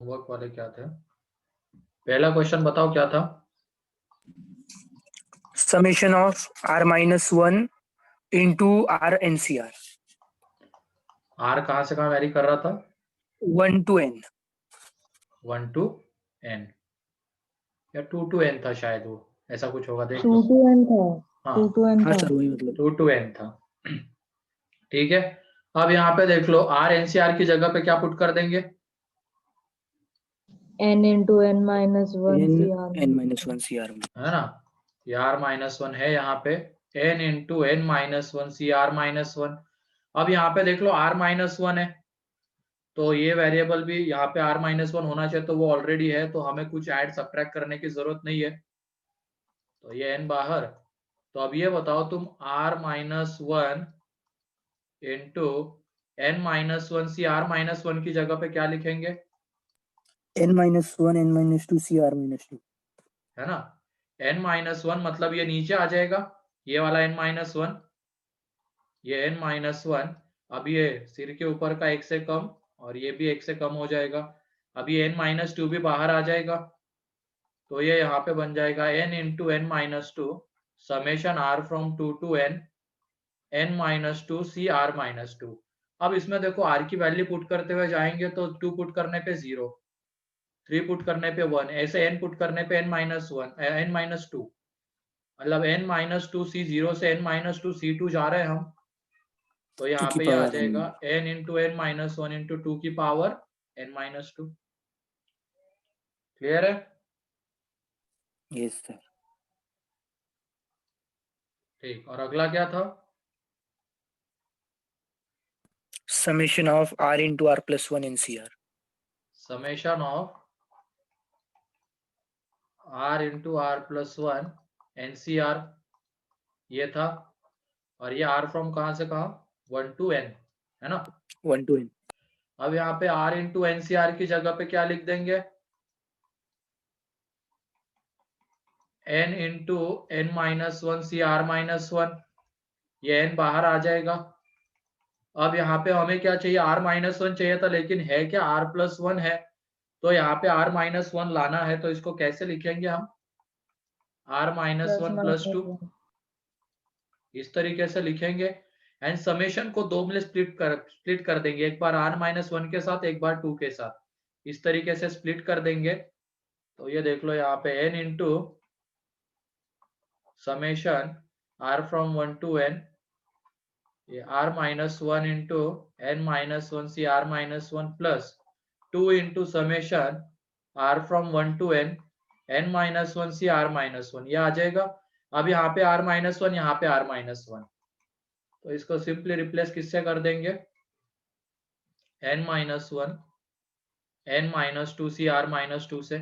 Homework वाले क्या थे? पहला क्वेश्चन बताओ क्या था? Summation of r-1 into r NCR R कहाँ से कहाँ वेरी कर रहा था? 1 to n 1 to n या 2 to n था शायद, वो ऐसा कुछ होगा, देख 2 लो। to n था। हाँ 2 to n हाँ था। सर वही मतलब 2 to n था। ठीक है, अब यहाँ पे देख लो, आर एनसीआर की जगह पे क्या पुट कर देंगे? n into n minus 1 n CR n-1 CR में, है ना, ये r माइनस वन है यहाँ पे, n into N minus one C R minus one. अब यहाँ पे देख लो r माइनस वन है, तो ये वेरिएबल भी यहाँ पे r माइनस वन होना चाहिए, तो वो ऑलरेडी है, तो हमें कुछ ऐड सब्ट्रैक्ट करने की जरूरत नहीं है, तो ये n बाहर। तो अब ये बताओ तुम, r minus one into N minus one C R minus one की जगह पे क्या लिखेंगे? n-1 n-2 CR-2 है ना, n माइनस वन मतलब ये नीचे आ जाएगा, ये वाला n माइनस वन, ये n माइनस वन। अब ये सिर के ऊपर का एक से कम और ये भी एक से कम हो जाएगा। अब ये n माइनस टू भी बाहर आ जाएगा, तो ये यहाँ पे बन जाएगा n into N minus two summation r from two to n minus two C R minus two. अब इसमें देखो r की वैल्यू पुट करते हुए जाएंगे, तो 2 पुट करने पे 0, 3 पुट करने पे 1, ऐसे n पुट करने पे n minus one n minus two, मतलब n minus two C zero से n minus two C two जा रहे हैं हम, तो यहाँ की पे ये आ पावर जाएगा n into N minus one into two की power n minus two. Clear है? Yes sir. ठीक, और अगला क्या था? Summation of r into r+1 NCR summation of r into R plus one NCR, ये था, और ये r फ्रॉम कहाँ से कहाँ? 1 to n, है ना। 1 to n अब यहाँ पे r इंटू एनसीआर की जगह पे क्या लिख देंगे? n into N minus one C R minus one, ये n बाहर आ जाएगा। अब यहाँ पे हमें क्या चाहिए? r माइनस वन चाहिए था, लेकिन है क्या? r प्लस वन है, तो यहाँ पे r माइनस वन लाना है, तो इसको कैसे लिखेंगे हम? r minus one plus two, इस तरीके से लिखेंगे। एंड समेशन को दो में स्प्लिट कर देंगे, एक बार r माइनस वन के साथ, एक बार 2 के साथ, इस तरीके से स्प्लिट कर देंगे। तो ये देख लो यहाँ पे n into summation r from 1 to n, ये r minus one into N minus one C R minus one plus 2 into summation r from 1 to n N minus one C R minus one, ये आ जाएगा। अब यहाँ पे r minus one, यहाँ पे r minus one, तो इसको सिंपली रिप्लेस किससे कर देंगे? n minus one N minus two C R minus two से,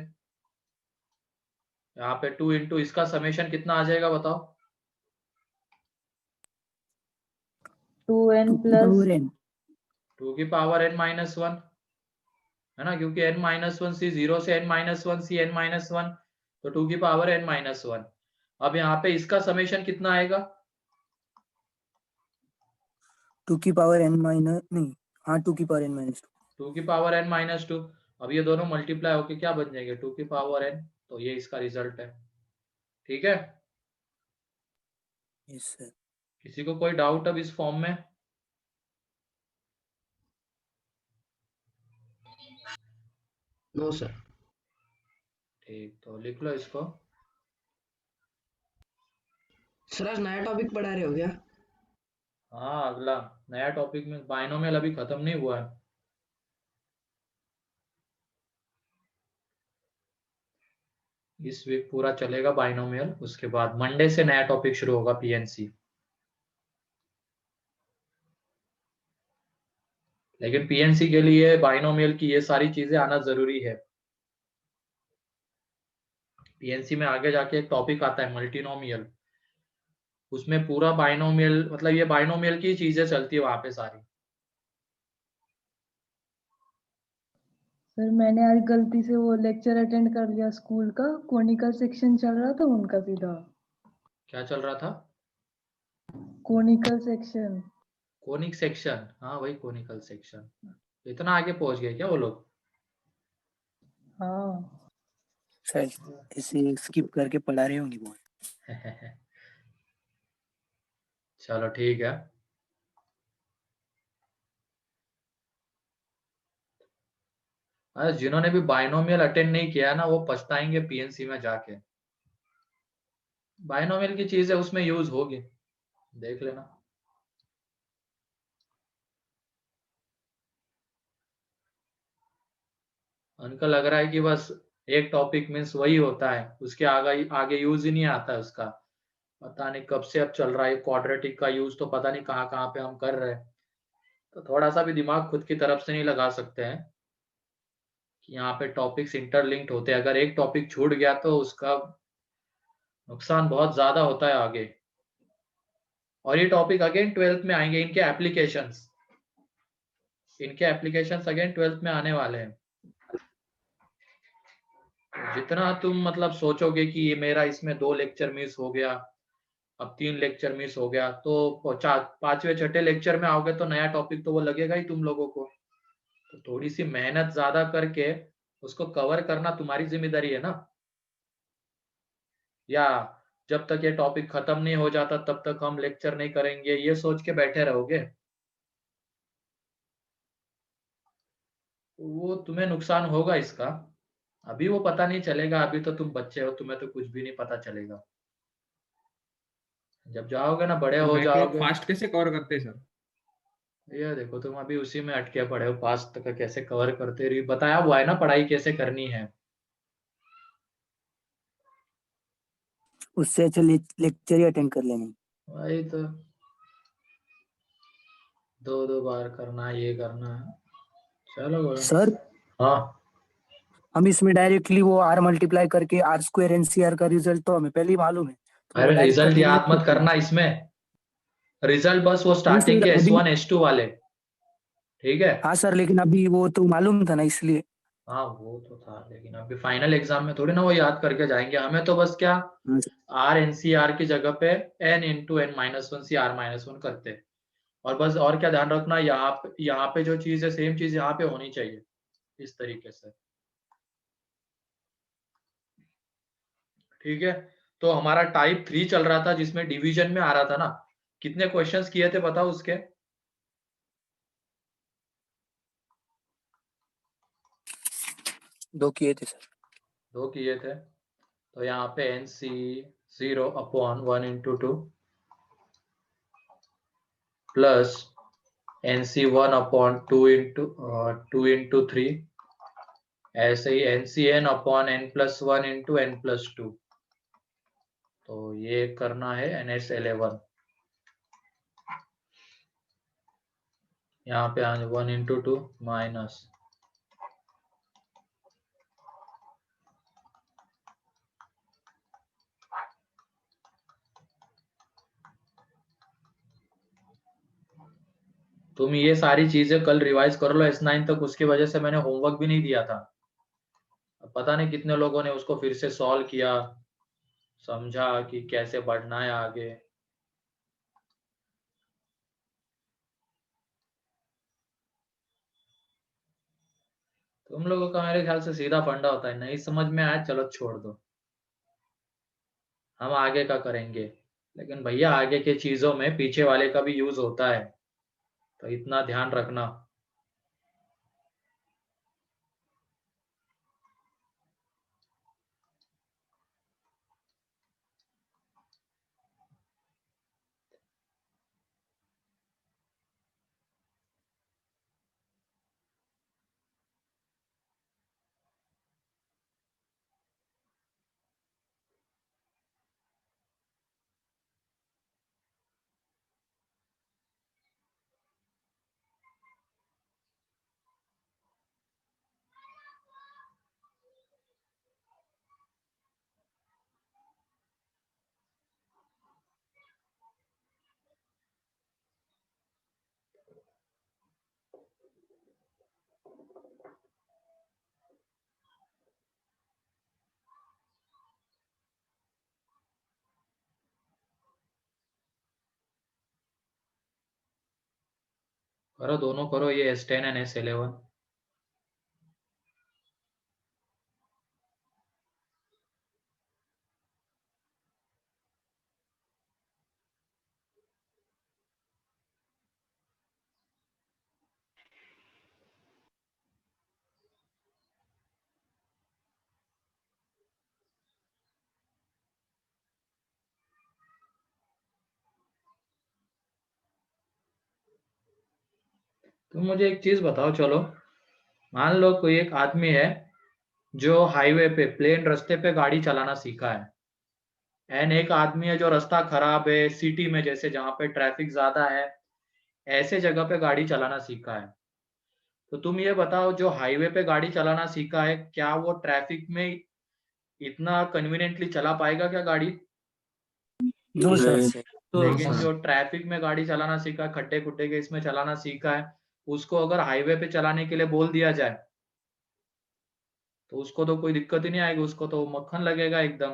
यहाँ पे 2 इंटू इसका समेशन कितना आ जाएगा बताओ? 2n plus 2 की पावर n माइनस वन, है ना, क्योंकि n माइनस वन सी जीरो से n माइनस वन सी n माइनस वन, तो 2 की पावर n माइनस वन। अब यहाँ पे इसका समेशन कितना आएगा? 2 की पावर n माइनस नहीं, हाँ 2 की पावर n माइनस 2 2 की पावर n माइनस टू। अब ये दोनों मल्टीप्लाई होके क्या बन जाएंगे? 2 की पावर n, तो ये इसका रिजल्ट है। ठीक है, यस सर। किसी को कोई डाउट अब इस फॉर्म में? No sir. ठीक, तो लिख लो इसको। सर आज नया टॉपिक पढ़ा रहे हो क्या? हाँ, अगला नया टॉपिक में बाइनोमियल अभी खत्म नहीं हुआ है। इस वीक पूरा चलेगा बाइनोमियल, उसके बाद मंडे से नया टॉपिक शुरू होगा पीएनसी। लेकिन पीएनसी के लिए बाइनोमियल की ये सारी चीजें आना जरूरी है। पीएनसी में आगे जाके एक टॉपिक आता है मल्टीनोमियल, उसमें पूरा बाइनोमियल, मतलब ये बाइनोमियल की चीजें चलती है वहां पे सारी। सर मैंने आज गलती से वो लेक्चर अटेंड कर लिया स्कूल का, कोनिकल सेक्शन चल रहा था उनका सीधा। क्या चल रहा था? Conical section. कोनिक सेक्शन, हाँ वही कोनिकल सेक्शन। इतना आगे पहुंच गए क्या वो लोग? हाँ शायद ऐसे स्किप करके पढ़ा रहे होंगे बहुत। चलो ठीक है। अरे जिन्होंने भी बाइनोमियल अटेंड नहीं किया है ना, वो पछताएंगे पीएनसी में जाके। बाइनोमियल की चीजें उसमें यूज होगी, देख लेना। उनको लग रहा है कि बस एक टॉपिक मीन्स वही होता है, उसके आगे आगे यूज ही नहीं आता है उसका। पता नहीं कब से अब चल रहा है क्वाड्रेटिक का यूज, तो पता नहीं कहाँ कहाँ पे हम कर रहे हैं। तो थोड़ा सा भी दिमाग खुद की तरफ से नहीं लगा सकते हैं कि यहाँ पे टॉपिक्स इंटरलिंक्ड होते हैं। अगर एक टॉपिक छूट गया तो उसका नुकसान बहुत ज्यादा होता है आगे। और ये टॉपिक अगेन 12th में आएंगे, इनके एप्लीकेशंस अगेन 12th में आने वाले हैं। जितना तुम मतलब सोचोगे कि ये मेरा इसमें 2 लेक्चर मिस हो गया, अब 3 लेक्चर मिस हो गया, तो 5वें छठे लेक्चर में आओगे तो नया टॉपिक तो वो लगेगा ही तुम लोगों को। तो थोड़ी सी मेहनत ज्यादा करके उसको कवर करना तुम्हारी जिम्मेदारी है ना। या जब तक ये टॉपिक खत्म नहीं हो जाता तब तक हम लेक्चर नहीं करेंगे, ये सोच के बैठे रहोगे, तो वो तुम्हें नुकसान होगा इसका। अभी वो पता नहीं चलेगा, अभी तो तुम बच्चे हो, तुम्हें तो कुछ भी नहीं पता चलेगा। जब जाओगे ना, बड़े तो हो बैकलॉग जाओगे। फास्ट कैसे कवर करते हैं सर? ये देखो तुम अभी उसी में अटके पड़े हो, पास्ट का कैसे कवर करते रही, बताया हुआ है ना पढ़ाई कैसे करनी है। उससे अच्छा लेक्चर ही अटेंड कर लेना। वही तो, 2 2 बार करना, ये करना है। चलो बोलो। सर हाँ। हम इसमें डायरेक्टली वो आर मल्टीप्लाई करके आर स्क्वायर एनसीआर का रिजल्ट तो हमें पहले ही मालूम है, तो वो अरे डायरेक्ट कर रिजल्ट देंगे याद लेक्चर मत पे। करना इसमें, रिजल्ट बस वो नहीं स्टार्टिंग सर के अभी, S1 S2 वाले। ठीक है। हाँ सर लेकिन अभी वो तो मालूम था ना इसलिए। हाँ वो तो था, लेकिन अभी फाइनल एग्जाम में थोड़ी ना वो याद करके जाएंगे, हमें तो बस क्या, हाँ, आर एनसीआर की जगह पे n × n−1 सी r−1 करते हैं। और बस, और क्या ध्यान रखना, यहाँ पे जो चीज है सेम चीज यहाँ पे होनी चाहिए, इस तरीके से। ठीक है। तो हमारा टाइप 3 चल रहा था जिसमें डिवीजन में आ रहा था ना। कितने क्वेश्चंस किए थे बताओ उसके? 2 किए थे सर। 2 किए थे। तो यहाँ पे NC 0/1 × 2 प्लस NC 1/2 × 3, ऐसे ही NCN/n+1 × n+2। तो ये करना है NS11। यहाँ पे 1 × 2 माइनस, तुम ये सारी चीजें कल रिवाइज कर लो S9 तक, उसकी वजह से मैंने होमवर्क भी नहीं दिया था। अब पता नहीं कितने लोगों ने उसको फिर से सॉल्व किया, समझा कि कैसे बढ़ना है आगे। तुम लोगों का मेरे ख्याल से सीधा फंडा होता है, नहीं समझ में आया चलो छोड़ दो, हम आगे का करेंगे। लेकिन भैया आगे के चीजों में पीछे वाले का भी यूज होता है, तो इतना ध्यान रखना। करो दोनों करो, ये S10 एंड S11। तुम मुझे एक चीज बताओ, चलो मान लो कोई एक आदमी है जो हाईवे पे प्लेन रास्ते पे गाड़ी चलाना सीखा है, एंड एक आदमी है जो रास्ता खराब है सिटी में, जैसे जहाँ पे ट्रैफिक ज्यादा है, ऐसे जगह पे गाड़ी चलाना सीखा है। तो तुम ये बताओ, जो हाईवे पे गाड़ी चलाना सीखा है, क्या वो ट्रैफिक में इतना कन्वीनियंटली चला पाएगा क्या गाड़ी? No sir. लेकिन जो ट्रैफिक में गाड़ी चलाना सीखा है, खड्डे खुड्डे के इसमें चलाना सीखा है, उसको अगर हाईवे पे चलाने के लिए बोल दिया जाए तो उसको तो कोई दिक्कत ही नहीं आएगी, उसको तो मक्खन लगेगा एकदम।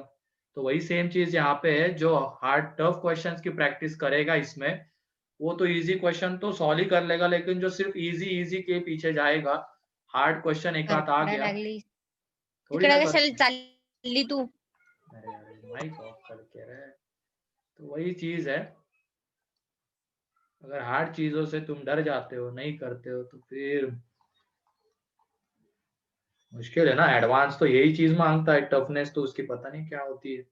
तो वही सेम चीज यहाँ पे है, जो हार्ड टफ क्वेश्चंस की प्रैक्टिस करेगा इसमें, वो तो इजी क्वेश्चन तो सॉल्व ही कर लेगा, लेकिन जो सिर्फ इजी इजी के पीछे जाएगा, हार्ड क्वेश्चन एक आध आ गया, थोड़ी ना कर। चालली तू अरे अरे माइक ऑफ करके रहे। तो वही चीज है, अगर हार्ड चीजों से तुम डर जाते हो, नहीं करते हो, तो फिर मुश्किल है ना। एडवांस तो यही चीज मांगता है, टफनेस तो उसकी पता नहीं क्या होती है।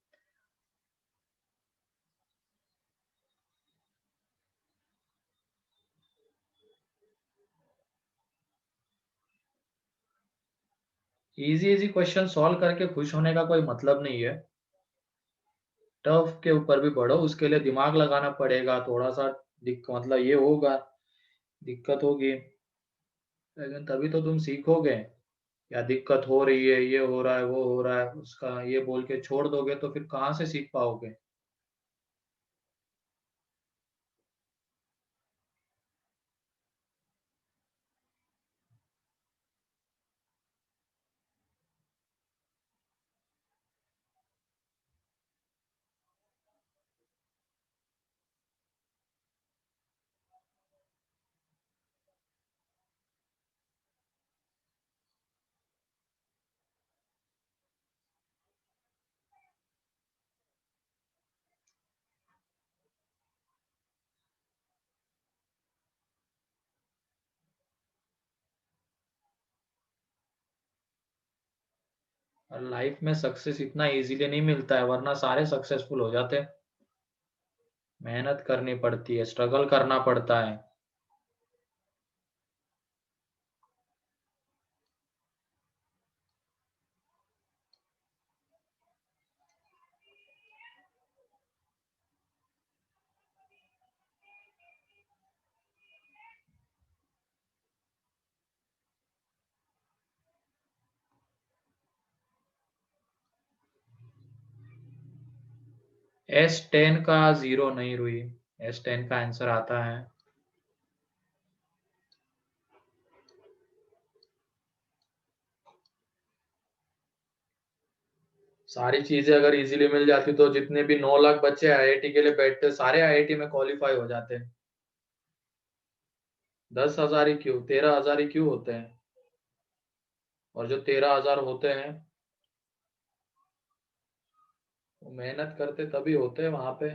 इजी इजी क्वेश्चन सॉल्व करके खुश होने का कोई मतलब नहीं है, टफ के ऊपर भी बढ़ो, उसके लिए दिमाग लगाना पड़ेगा थोड़ा सा। मतलब ये होगा, दिक्कत होगी, लेकिन तभी तो तुम सीखोगे। या दिक्कत हो रही है, ये हो रहा है, वो हो रहा है, उसका ये बोल के छोड़ दोगे तो फिर कहाँ से सीख पाओगे? और लाइफ में सक्सेस इतना इजीली नहीं मिलता है, वरना सारे सक्सेसफुल हो जाते हैं। मेहनत करनी पड़ती है, स्ट्रगल करना पड़ता है। S10 का 0 नहीं रुई, S10 का आंसर आता है सारी चीजें अगर इजीली मिल जाती तो जितने भी 9 लाख बच्चे आईआईटी के लिए बैठते, सारे आईआईटी में क्वालिफाई हो जाते। 10,000 ही क्यों, 13,000 ही क्यों होते हैं? और जो 13,000 होते हैं वो मेहनत करते तभी होते हैं वहां पे।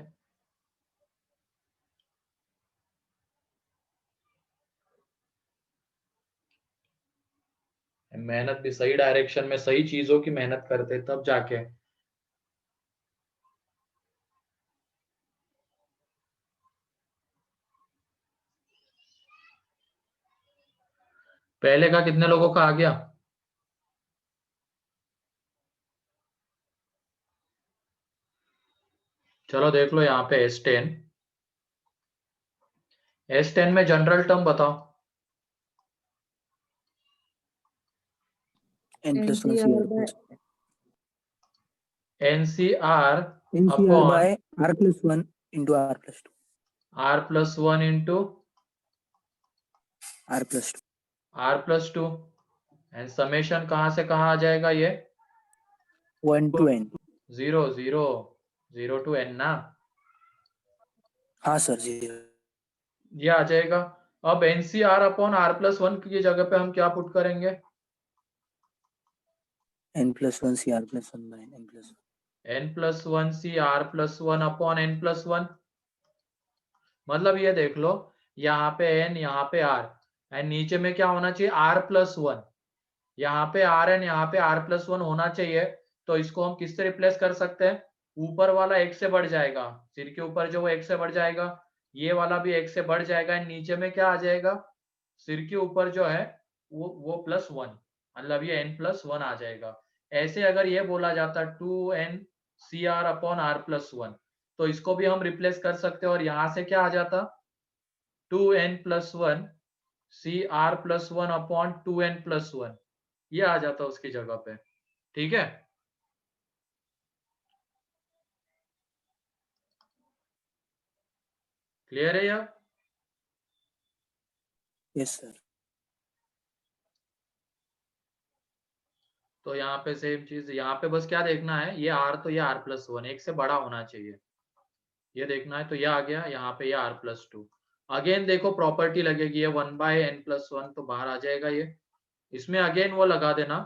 मेहनत भी सही डायरेक्शन में, सही चीजों की मेहनत करते तब जाके। पहले का कितने लोगों का आ गया? चलो देख लो यहाँ पे S10। S10 में जनरल टर्म बताओ। n+1 NCR NCR upon by r+1 into r+2 R+1 into r+2 R+2, and summation कहाँ से कहाँ आ जाएगा ये? 1 to n। 0 0 0 to n ना, हाँ सर 0। ये आ जाएगा। अब NCR अपॉन R+1 की जगह पे हम क्या पुट करेंगे? n+1 c r+1 by n+1। n+1 C R+1 upon n+1। मतलब ये देख लो, यहाँ पे n, यहाँ पे r, एंड नीचे में क्या होना चाहिए? R+1। यहाँ पे r एंड यहाँ पे R+1 होना चाहिए। तो इसको हम किससे रिप्लेस कर सकते हैं? ऊपर वाला एक से बढ़ जाएगा, सिर के ऊपर जो वो एक से बढ़ जाएगा, ये वाला भी एक से बढ़ जाएगा, एंड नीचे में क्या आ जाएगा? सिर के ऊपर जो है वो +1, मतलब ये n+1 आ जाएगा। ऐसे अगर ये बोला जाता 2n CR अपॉन R+1, तो इसको भी हम रिप्लेस कर सकते हैं और यहां से क्या आ जाता 2n+1 CR+1 अपॉन 2n+1, ये आ जाता उसकी जगह पे। ठीक है, क्लियर है यार? Yes sir. तो यहाँ पे सेम चीज, यहाँ पे बस क्या देखना है, ये R तो ये R+1 एक से बड़ा होना चाहिए, ये देखना है। तो ये आ गया यहाँ पे, ये R+2। अगेन देखो प्रॉपर्टी लगेगी, ये 1/n+1 तो बाहर आ जाएगा ये, इसमें अगेन वो लगा देना।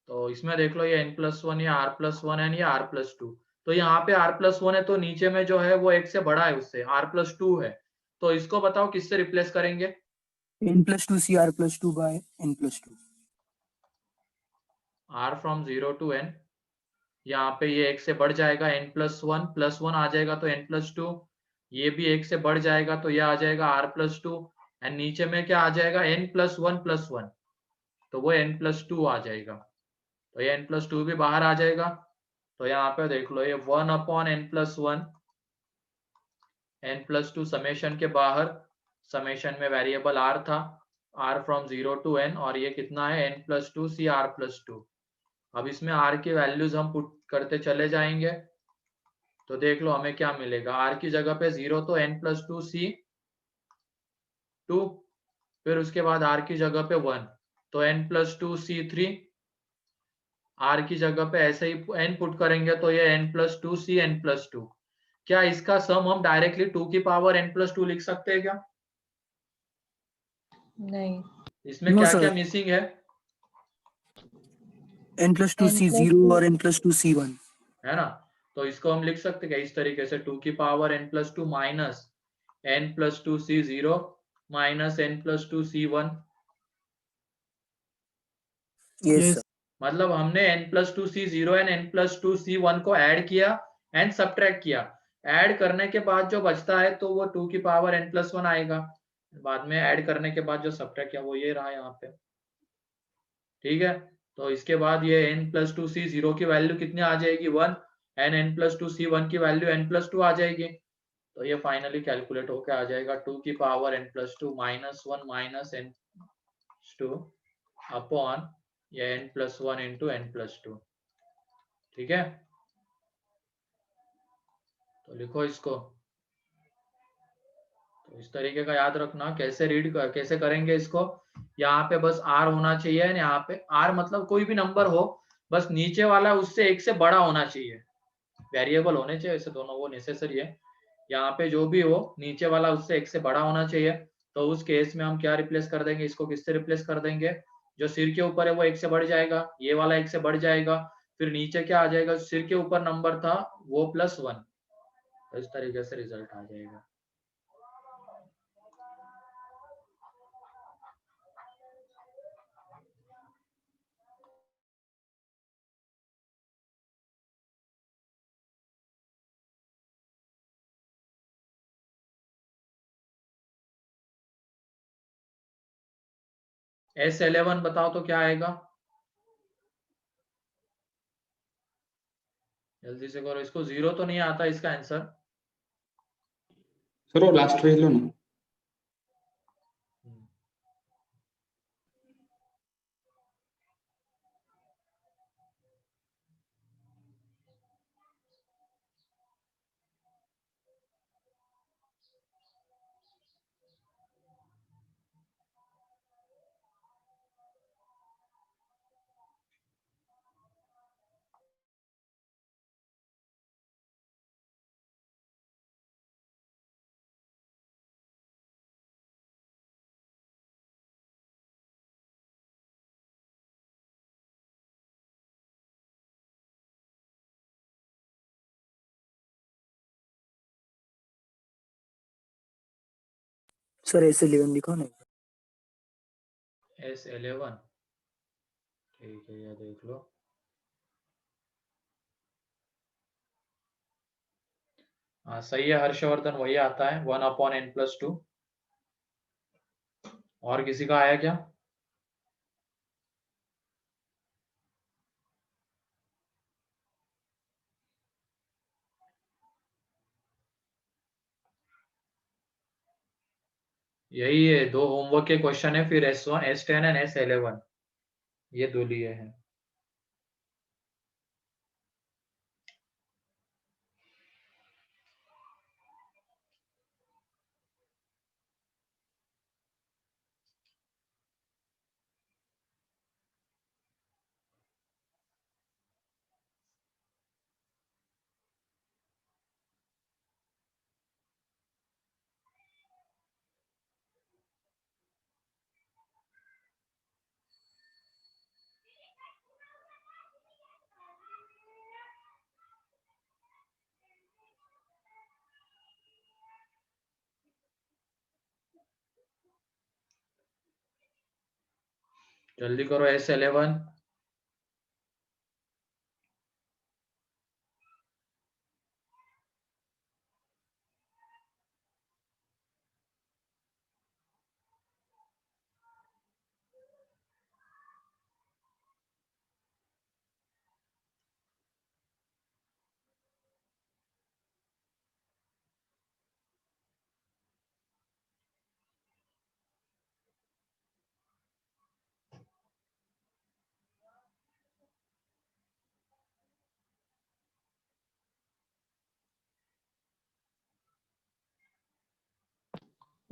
तो इसमें देख लो ये n+1, ये R+1 एंड ये R+2। तो यहाँ पे R+1 है तो नीचे में जो है वो एक से बड़ा है उससे, R+2 है। तो इसको बताओ किससे रिप्लेस करेंगे? n+2 CR+2 by n+2। R from 0 to n, यहाँ पे ये एक से बढ़ जाएगा, n+1 आ जाएगा तो n+2, ये भी एक से बढ़ जाएगा तो ये आ जाएगा R+2, एंड नीचे में क्या आ जाएगा n+1+1, तो वो n+2 आ जाएगा। तो ये n+2 भी बाहर आ जाएगा। तो यहाँ पे देख लो ये 1/n+1, n+2 समेशन के बाहर, समेशन में वेरिएबल r था, r फ्रॉम 0 to n, और ये कितना है n+2 CR+2। अब इसमें r की वैल्यूज हम पुट करते चले जाएंगे, तो देख लो हमें क्या मिलेगा। r की जगह पे 0 तो n+2 C2, फिर उसके बाद r की जगह पे 1 तो n+2 C3, r की जगह पे ऐसे ही n पुट करेंगे तो ये n+2 C n+2। क्या इसका सम हम डायरेक्टली 2 की पावर n+2 लिख सकते हैं क्या? नहीं, इसमें नो क्या सर, क्या मिसिंग है? n+2 C0 n+2 और n+2 C1। है ना? तो इसको हम लिख सकते हैं इस तरीके से, 2 की power n+2 minus n+2 C0 minus n+2 C1। Yes sir. मतलब हमने n+2 C0 and n+2 C1 को ऐड किया एंड सब्ट्रैक्ट किया। ऐड करने के बाद जो बचता है तो वो 2 की पावर n+1 आएगा। बाद में ऐड करने के बाद जो सब्ट्रैक्ट किया वो ये रहा यहाँ पे। ठीक है, तो इसके बाद ये n+2 C0 की वैल्यू कितनी आ जाएगी 1, एंड n+2 C1 की वैल्यू n+2 आ जाएगी। तो ये फाइनली कैलकुलेट होके आ जाएगा 2 की power n+2 minus 1 minus n+2 upon ये n+1 इंटू n+2। ठीक है, तो लिखो इसको। तो इस तरीके का याद रखना, कैसे कैसे करेंगे इसको। यहाँ पे बस r होना चाहिए, यहाँ पे r मतलब कोई भी नंबर हो, बस नीचे वाला उससे एक से बड़ा होना चाहिए। वेरिएबल होने चाहिए ऐसे दोनों, वो नेसेसरी है। यहाँ पे जो भी हो नीचे वाला उससे एक से बड़ा होना चाहिए। तो उस केस में हम क्या रिप्लेस कर देंगे, इसको किससे रिप्लेस कर देंगे? जो सिर के ऊपर है वो एक से बढ़ जाएगा, ये वाला एक से बढ़ जाएगा, फिर नीचे क्या आ जाएगा, सिर के ऊपर नंबर था वो +1। तो इस तरीके से रिजल्ट आ जाएगा। S11 बताओ तो क्या आएगा, जल्दी से करो। इसको 0 तो नहीं आता इसका आंसर। सर वो लास्ट भेज लो ना। सर S11 लिखो ना। S11 ठीक है, ये देख लो। हाँ सही है हर्षवर्धन, वही आता है 1/n+2। और किसी का आया क्या? यही है, दो होमवर्क के क्वेश्चन है, फिर S1 S10 एंड S11 ये दो लिए हैं। जल्दी करो S11।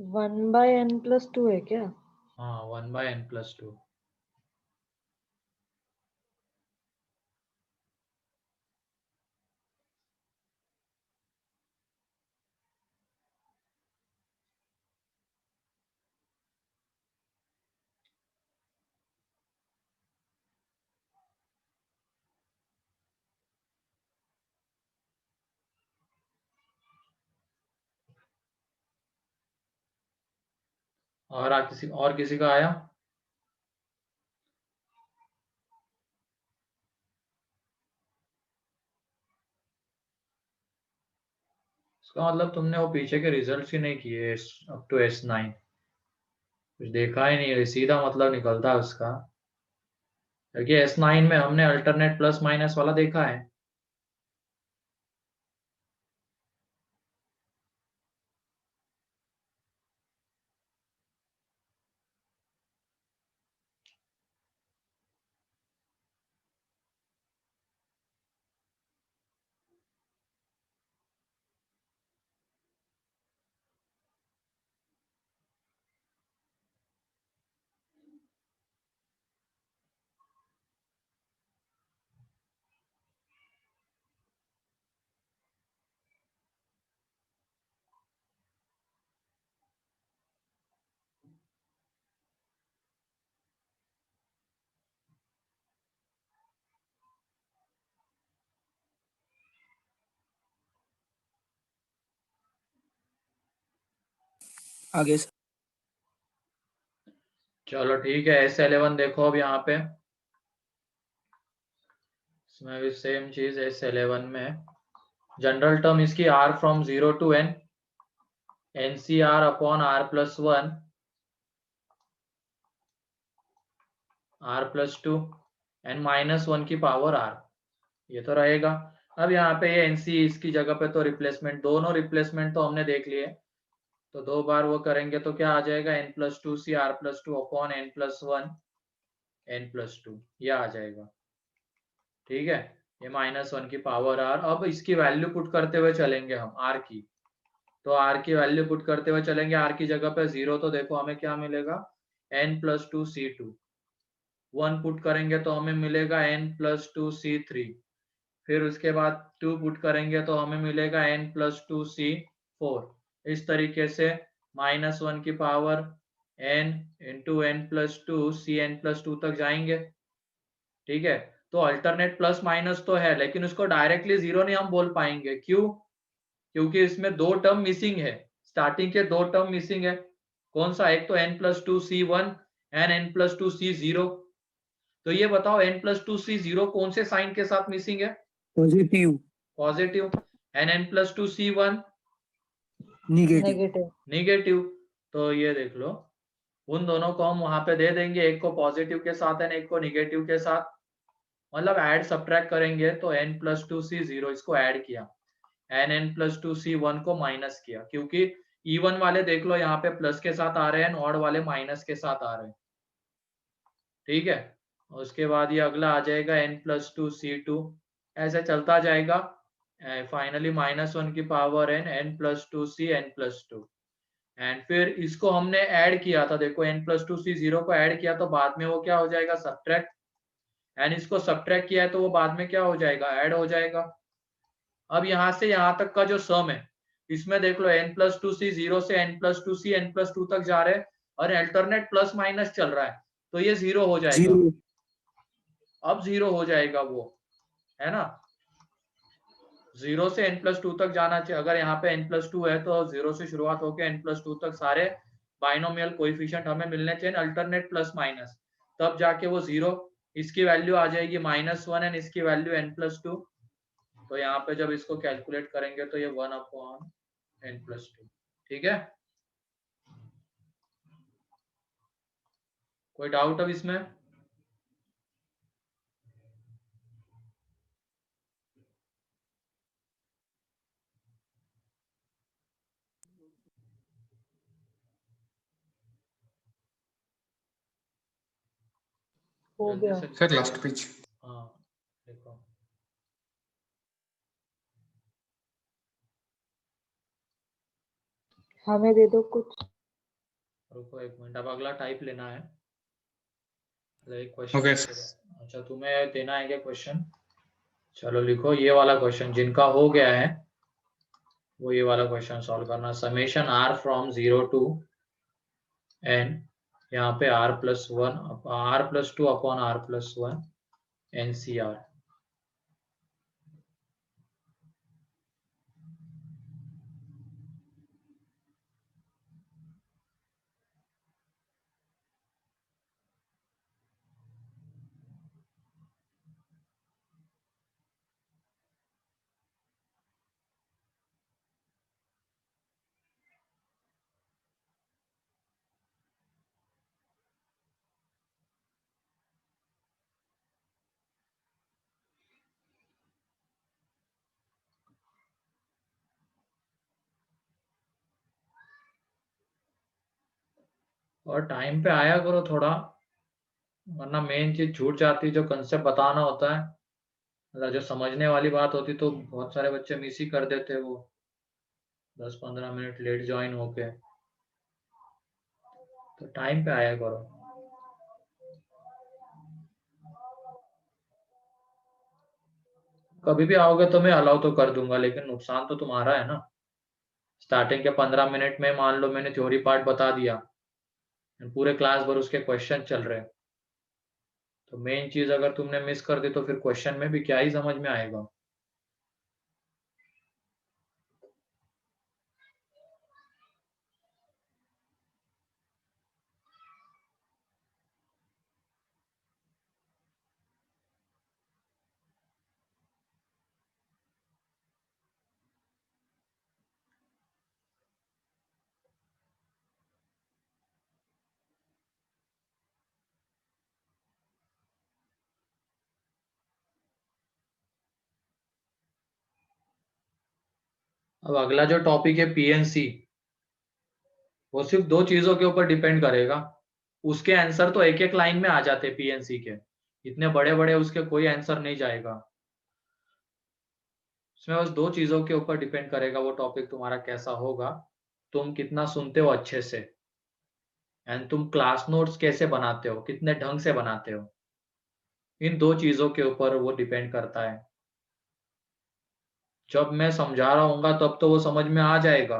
One by n plus two है क्या? हाँ 1/n+2। और किसी का आया? इसका मतलब तुमने वो पीछे के रिजल्ट्स ही नहीं किए अप टू S9, कुछ देखा ही नहीं है, सीधा मतलब निकलता है उसका। क्योंकि S9 में हमने अल्टरनेट प्लस माइनस वाला देखा है। आगे सर। चलो ठीक है, S11 देखो अब यहाँ पे, इसमें भी सेम चीज S11 में जनरल टर्म इसकी R from 0 to N NCR upon R+1 R+2 n -1 की पावर R, ये तो रहेगा। अब यहाँ पे ये NC इसकी जगह पे तो रिप्लेसमेंट, दोनों रिप्लेसमेंट तो हमने देख लिए, तो दो बार वो करेंगे तो क्या आ जाएगा, n+2C R+2 upon n+1 n+2 ये आ जाएगा। ठीक है, ये -1 की पावर R। अब इसकी वैल्यू पुट करते हुए चलेंगे हम R की, तो R की वैल्यू पुट करते हुए चलेंगे। R की जगह पे 0, तो देखो हमें क्या मिलेगा, n+2C2। 1 पुट करेंगे तो हमें मिलेगा n+2C3। फिर उसके बाद 2 पुट करेंगे तो हमें मिलेगा n+2C4। इस तरीके से -1 की पावर n इंटू n+2 तक जाएंगे। ठीक है, तो अल्टरनेट प्लस माइनस तो है, लेकिन उसको डायरेक्टली 0 नहीं हम बोल पाएंगे। क्यों? क्योंकि इसमें दो टर्म मिसिंग है, स्टार्टिंग के दो टर्म मिसिंग है। कौन सा? एक तो n+2C1 एंड n+2C0। तो ये बताओ n+2C0 कौन से साइन के साथ मिसिंग है? Positive. Positive. And n+2C1 negative. Negative. Negative. तो ये देख लो, उन दोनों को हम वहां पे दे देंगे, एक को पॉजिटिव के साथ एंड एक को निगेटिव के साथ, मतलब ऐड सब्ट्रैक्ट करेंगे तो n + 2c 0 इसको ऐड किया, n + 2c 1 को माइनस किया, क्योंकि इवन वाले देख लो यहाँ पे प्लस के साथ आ रहे हैं, ऑड वाले माइनस के साथ आ रहे हैं, ठीक है। उसके बाद ये अगला आ जाएगा n + 2c2, ऐसे चलता जाएगा, फाइनली -1 की power n + 2c n + 2, and फिर इसको हमने ऐड किया था, देखो n + 2c 0 को ऐड किया तो बाद में वो क्या हो जाएगा, सब्ट्रैक्ट, एंड इसको सब्ट्रैक्ट किया है तो वो बाद में क्या हो जाएगा, ऐड हो जाएगा। अब यहाँ से यहाँ तक का जो सम है, इसमें देख लो n + 2c 0 से n + 2c n + 2 तक जा रहे हैं और अल्टरनेट प्लस माइनस चल रहा है, तो ये 0 हो जाएगा, 0 अब 0 हो जाएगा वो, है ना। 0 से n + 2 तक जाना चाहिए, अगर यहाँ पे n + 2 है तो 0 से शुरुआत होकर n + 2 तक सारे बाइनोमियल कोएफिशिएंट हमें मिलने चाहिए, अल्टरनेट प्लस माइनस, तब जाके वो 0, इसकी वैल्यू आ जाएगी -1 एंड इसकी वैल्यू n + 2, तो यहाँ पे जब इसको कैलकुलेट करेंगे तो ये 1/n + 2, ठीक है। कोई डाउट अब इसमें? हो जल्दी गया। से सर लास्ट पेज। हाँ देखो, हमें दे दो कुछ। रुको 1 मिनट, अब अगला टाइप लेना है, एक क्वेश्चन। ओके अच्छा तुम्हें देना है क्या क्वेश्चन? चलो लिखो ये वाला क्वेश्चन, जिनका हो गया है वो ये वाला क्वेश्चन सॉल्व करना, summation r from 0 to n, यहाँ पे r + 1 r + 2 upon r + 1 NCR। और टाइम पे आया करो थोड़ा, वरना मेन चीज छूट जाती, जो कंसेप्ट बताना होता है, मतलब जो समझने वाली बात होती तो बहुत सारे बच्चे मिस ही कर देते, वो 10-15 मिनट लेट ज्वाइन होके, तो टाइम पे आया करो। कभी भी आओगे तो मैं अलाउ तो कर दूंगा, लेकिन नुकसान तो तुम्हारा है ना। स्टार्टिंग के 15 मिनट में मान लो मैंने थ्योरी पार्ट बता दिया, पूरे क्लास भर उसके क्वेश्चन चल रहे, तो मेन चीज अगर तुमने मिस कर दी तो फिर क्वेश्चन में भी क्या ही समझ में आएगा। अब अगला जो टॉपिक है पीएनसी, वो सिर्फ 2 चीजों के ऊपर डिपेंड करेगा, उसके आंसर तो एक एक लाइन में आ जाते पीएनसी के, इतने बड़े बड़े उसके कोई आंसर नहीं जाएगा, उसमें बस 2 चीजों के ऊपर डिपेंड करेगा वो टॉपिक तुम्हारा कैसा होगा, तुम कितना सुनते हो अच्छे से, एंड तुम क्लास नोट्स कैसे बनाते हो, कितने ढंग से बनाते हो, इन 2 चीजों के ऊपर वो डिपेंड करता है। जब मैं समझा रहा हूँ तब तो वो समझ में आ जाएगा,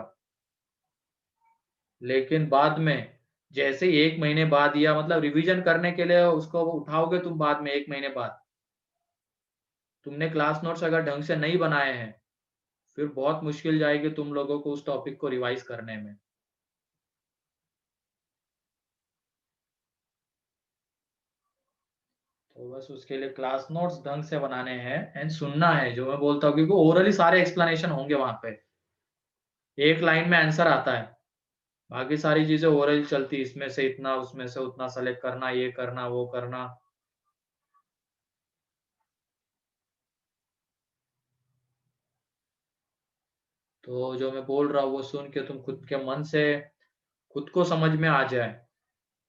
लेकिन बाद में जैसे 1 महीने बाद या मतलब रिवीजन करने के लिए उसको उठाओगे तुम बाद में 1 महीने बाद, तुमने क्लास नोट्स अगर ढंग से नहीं बनाए हैं, फिर बहुत मुश्किल जाएगी तुम लोगों को उस टॉपिक को रिवाइज करने में। तो बस उसके लिए क्लास नोट्स ढंग से बनाने हैं एंड सुनना है जो मैं बोलता हूँ, क्योंकि ओरली सारे एक्सप्लेनेशन होंगे वहां पे, एक लाइन में आंसर आता है, बाकी सारी चीजें ओरल चलती, इसमें से इतना उसमें से उतना सेलेक्ट करना, ये करना वो करना। तो जो मैं बोल रहा हूँ वो सुन के तुम खुद के मन से खुद को समझ में आ जाए,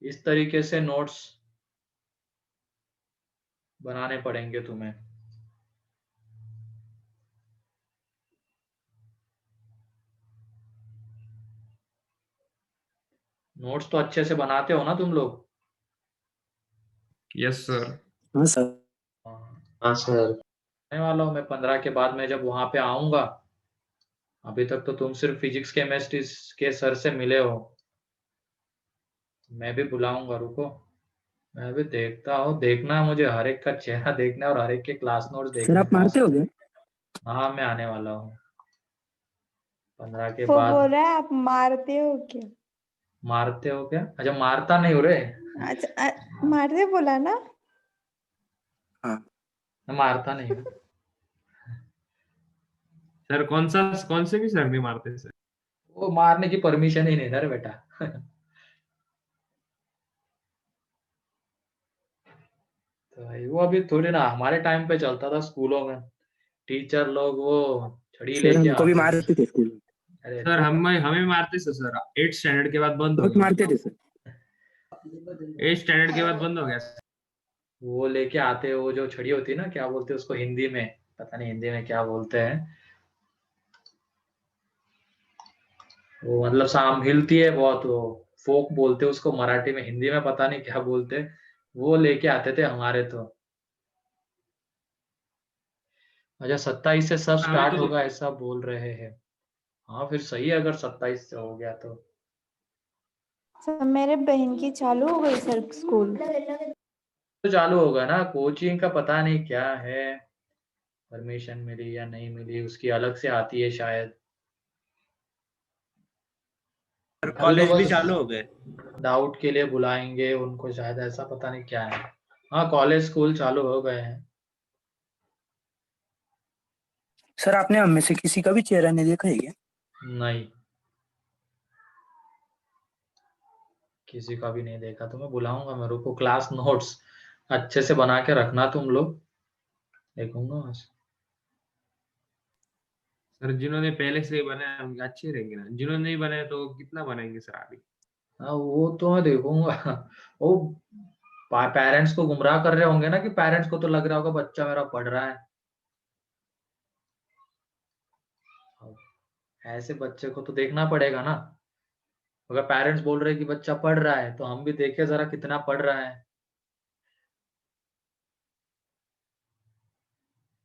इस तरीके से नोट्स बनाने पड़ेंगे तुम्हें। नोट्स तो अच्छे से बनाते हो ना तुम लोग? Yes sir. हाँ सर। हाँ सर। आने वाला हूँ मैं 15 के बाद में, जब वहां पे आऊंगा। अभी तक तो तुम सिर्फ फिजिक्स केमिस्ट्री के सर से मिले हो। मैं भी बुलाऊंगा, रुको। मैं भी देखता हूँ, देखना है मुझे, हर एक का चेहरा देखना है और हर एक के क्लास नोट्स सर देखने आप हैं। मारते हो क्या? हाँ मैं आने वाला हूँ 15 के वो बाद। बोल रहा है आप मारते हो क्या? मारते हो क्या? अच्छा मारता नहीं हो रे। अच्छा मारते बोला ना? हाँ। मैं मारता नहीं हूँ। सर कौन से भी सर नहीं मारते सर? वो मारने की परमिशन ही नहीं ना रे बेटा। तो भाई वो अभी थोड़ी ना हमारे टाइम पे चलता था स्कूलों में, टीचर लोग वो छड़ी सर लेके हमको भी आते। मारते थे स्कूल में। अरे सर हमें मारते सर 8 स्टैंडर्ड के बाद बंद हो बहुत गया। मारते थे सर। 8 स्टैंडर्ड के बाद बंद हो गया। वो लेके आते, वो जो छड़ी होती है ना, क्या बोलते हैं उसको हिंदी में, पता नहीं हिंदी में क्या बोलते हैं। वो मतलब शाम हिलती है बहुत, वो फोक बोलते हैं उसको मराठी में, हिंदी में पता नहीं क्या बोलते हैं। वो लेके आते थे हमारे तो। अच्छा 27 से सब हमें स्टार्ट तो होगा ऐसा बोल रहे हैं। हाँ फिर सही है, अगर 27 से हो गया तो। सर मेरे बहन की चालू हो गई सर स्कूल। तो चालू होगा ना, कोचिंग का पता नहीं क्या है, परमिशन मिली या नहीं मिली उसकी अलग से आती है शायद। अभी तो कॉलेज भी बस चालू हो गए। डाउट के लिए बुलाएंगे उनको शायद, ऐसा पता नहीं क्या है। हाँ कॉलेज स्कूल चालू हो गए हैं। सर आपने हम में से किसी का भी चेहरा नहीं देखा है क्या? नहीं किसी का भी नहीं देखा, तो मैं बुलाऊंगा, मेरे को क्लास नोट्स अच्छे से बना के रखना तुम लोग, देखूंगा आज। सर जिन्होंने पहले से बनाया उनके अच्छे रहेंगे ना, जिन्होंने नहीं बनाया तो कितना बनाएंगे सर आगे? हाँ वो तो मैं देखूंगा। वो पेरेंट्स को गुमराह कर रहे होंगे ना, कि पेरेंट्स को तो लग रहा होगा बच्चा मेरा पढ़ रहा है। ऐसे बच्चे को तो देखना पड़ेगा ना। अगर पेरेंट्स बोल रहे हैं कि बच्चा पढ़ रहा है, तो हम भी देखें जरा कितना पढ़ रहा है।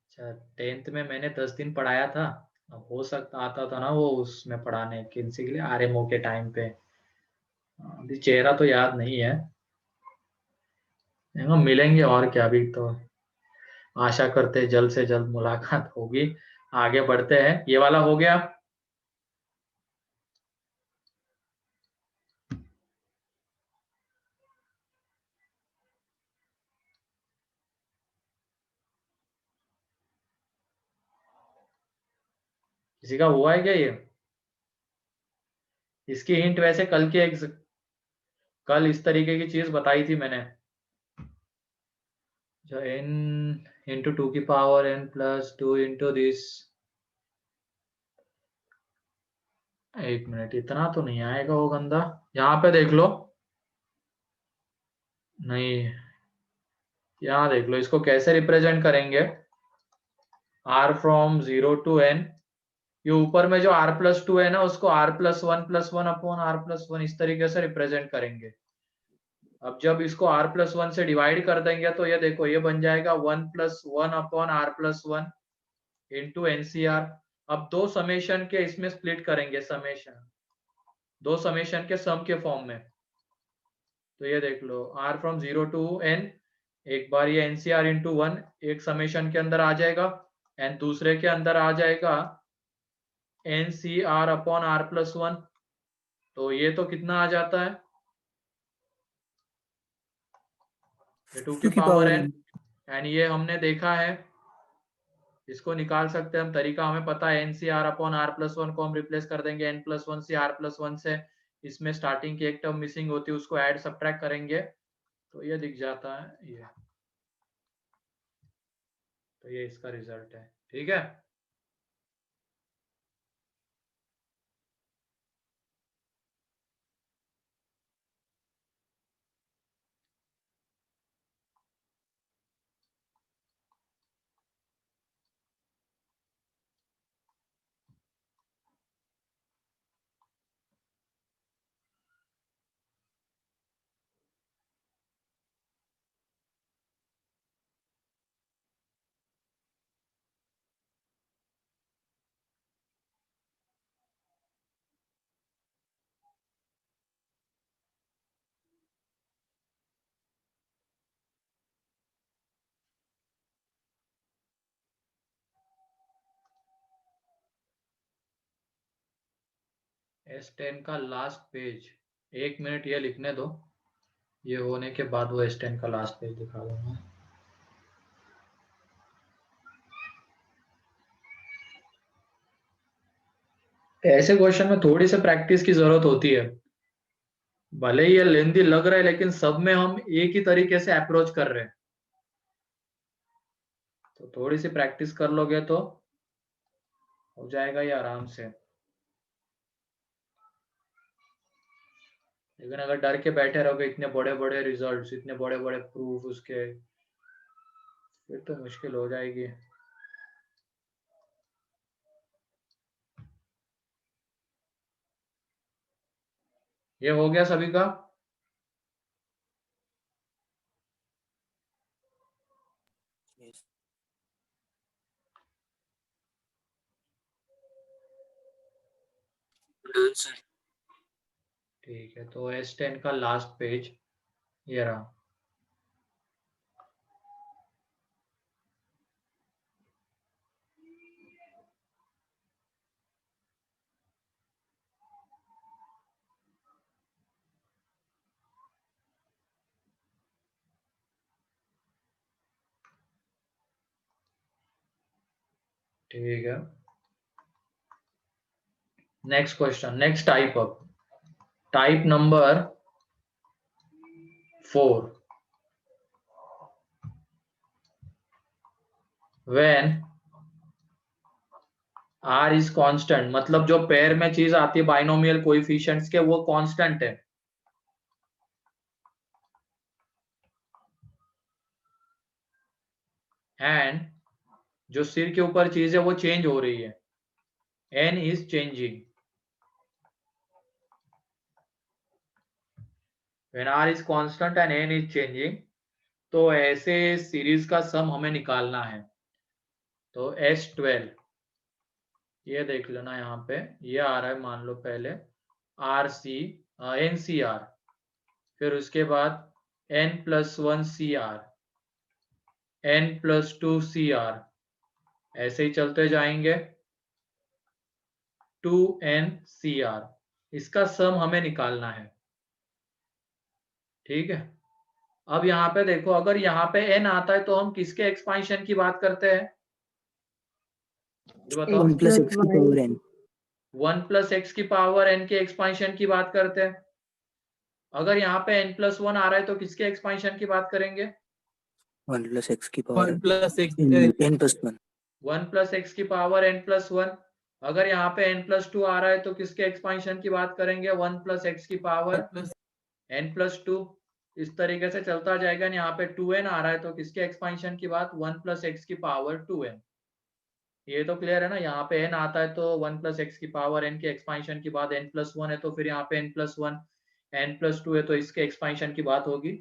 अच्छा 10th में मैंने 10 दिन पढ़ाया था। अब हो सकता आता था ना वो उसमें पढ़ाने किसी के लिए आरएमओ के टाइम पे। अभी चेहरा तो याद नहीं है। हम मिलेंगे और क्या, अभी तो आशा करते हैं जल्द से जल्द मुलाकात होगी। आगे बढ़ते हैं, ये वाला हो गया। किसी का हुआ है क्या ये? इसकी हिंट वैसे कल इस तरीके की चीज बताई थी मैंने, जो n इंटू 2 की power n plus 2 into this. एक मिनट, इतना तो नहीं आएगा वो गंदा, यहाँ पे देख लो। नहीं, यहाँ देख लो, इसको कैसे रिप्रेजेंट करेंगे। r फ्रॉम 0 टू n, ये ऊपर में जो r प्लस 2 है ना, उसको r plus one upon r plus one इस तरीके से रिप्रेजेंट करेंगे। अब जब इसको r प्लस वन से डिवाइड कर देंगे तो ये देखो, ये बन जाएगा 1 plus one upon r plus one into NCR. अब दो समेशन के इसमें स्प्लिट करेंगे, समेशन दो समेशन के सम के फॉर्म में। तो ये देख लो, r फ्रॉम 0 टू n, एक बार ये एनसीआर इंटू वन एक समेशन के अंदर आ जाएगा, एंड दूसरे के अंदर आ जाएगा NCR upon r plus one. तो ये तो कितना आ जाता है, ये 2 की 2 की power power n, n। And ये हमने देखा है, इसको निकाल सकते हैं हम, तरीका हमें पता है। N C R upon R plus one को हम रिप्लेस कर देंगे एन प्लस वन से आर प्लस वन से, इसमें स्टार्टिंग की एक टर्म मिसिंग होती है, उसको ऐड सब्ट्रैक्ट करेंगे तो ये दिख जाता है ये। तो ये इसका रिजल्ट है, ठीक है। S10 का लास्ट पेज, 1 मिनट ये लिखने दो, ये होने के बाद वो S10 का लास्ट पेज दिखा दूंगा। ऐसे क्वेश्चन में थोड़ी सी प्रैक्टिस की जरूरत होती है, भले ही ये लेंदी लग रहा है लेकिन सब में हम एक ही तरीके से अप्रोच कर रहे हैं, तो थोड़ी सी प्रैक्टिस कर लोगे तो हो जाएगा ये आराम से। लेकिन अगर डर के बैठे रहोगे, इतने बड़े बड़े रिजल्ट्स, इतने बड़े बड़े प्रूफ उसके, फिर तो मुश्किल हो जाएगी। ये हो गया सभी का? ठीक है, तो S10 का लास्ट पेज ये रहा। ठीक है, नेक्स्ट क्वेश्चन, नेक्स्ट टाइप अब, type number 4। When R is constant, मतलब जो पेयर में चीज आती है बाइनोमियल कोएफिशिएंट्स के, वो कांस्टेंट है। एंड जो सिर के ऊपर चीज है वो चेंज हो रही है, n is changing. When R is constant and n is changing, तो ऐसे सीरीज का सम हमें निकालना है। तो S12 ये देख लेना, यहाँ पे ये आ रहा है, मान लो पहले NCR, फिर उसके बाद n+1 CR, n+2 CR, ऐसे ही चलते जाएंगे 2n CR, इसका सम हमें निकालना है, ठीक है। अब यहाँ पे देखो, अगर यहाँ पे n आता है तो हम किसके एक्सपांशन की बात करते हैं, ये बताओ। 1 + x की पावर n। 1 + x की पावर n के एक्सपांशन की बात करते हैं। अगर यहाँ पे n+1 आ रहा है तो किसके एक्सपांशन की बात करेंगे? 1 + x की power n + x n+1। 1 + x की पावर n+1। अगर यहाँ पे n+2 आ रहा है तो किसके एक्सपांशन की बात करेंगे? 1 + x की पावर n+2। इस तरीके से चलता जाएगा। यहाँ पे 2n आ रहा है तो किसके एक्सपांशन की बात? 1 + x की पावर 2n। ये तो क्लियर है ना। यहाँ पे n आता है तो 1 + x की पावर n के एक्सपांशन की बात n+1 है, तो फिर यहाँ पे n+1 n+2 है तो इसके एक्सपांशन की बात होगी।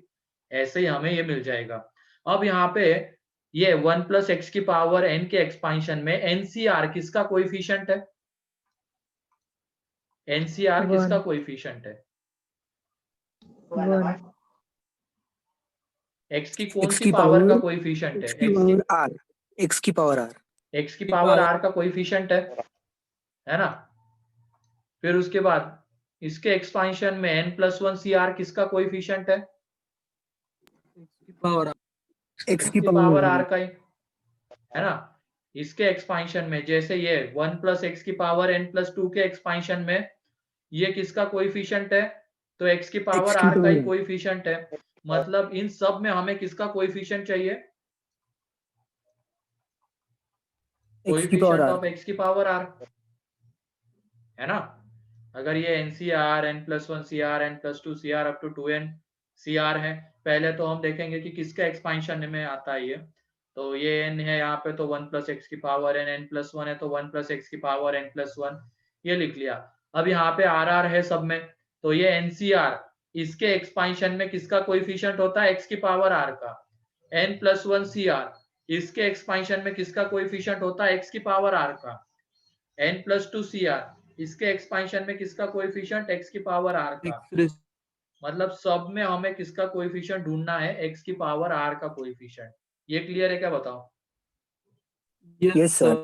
ऐसे ही हमें ये मिल जाएगा। अब यहाँ पे ये 1 + x की पावर n के एक्सपांशन में NCR किसका कोएफिशिएंट है? NCR किसका कोएफिशिएंट है? 1 x की कौन x सी की पावर का पावर कोएफिशिएंट है? x की पावर r, x की पावर r, x की पावर r का कोएफिशिएंट है ना। फिर उसके बाद इसके एक्सपांशन में n+1 CR किसका कोएफिशिएंट है? x की पावर r का ही है ना। इसके एक्सपांशन में जैसे ये 1 + x की पावर n+2 के एक्सपांशन में ये किसका कोएफिशिएंट है? तो x की पावर X की r का ही power। कोएफिशिएंट है, मतलब इन सब में हमें किसका कोएफिशिएंट चाहिए? x की power coefficient r। Of x की पावर r, है ना? अगर ये NCR n+1 CR n+2 CR up to 2n CR है, पहले तो हम देखेंगे कि किसका एक्सपेंशन में आता है ये। तो ये n है यहाँ पे, तो 1 + x की पावर n, n+1 है तो 1 + x की पावर n+1, ये लिख लिया। अब यहाँ पे RR है सब में, तो ये NCR, इसके एक्सपेंशन में किसका कोएफिशिएंट होता है? x की पावर r का। n+1 CR, इसके एक्सपेंशन में किसका कोएफिशिएंट होता है? x की पावर r का। n+2 CR, इसके एक्सपेंशन में किसका कोएफिशिएंट? x की पावर r का। मतलब सब में हमें किसका कोएफिशिएंट ढूंढना है? x की पावर r का कोएफिशिएंट। ये क्लियर है क्या? बताओ। Yes sir.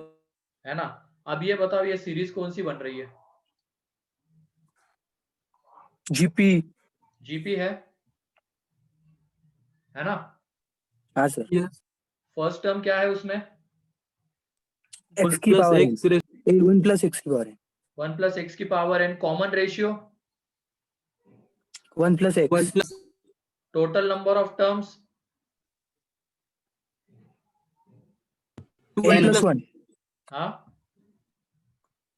है ना? अब ये बताओ, ये सीरीज कौन सी बन रही है? जीपी। जीपी है ना? हाँ सर। फर्स्ट टर्म क्या है उसमें? x की पावर n, 1 + x की पावर n, 1 + x की power n। Common ratio? 1 + x। Total number of terms? n+1। हाँ,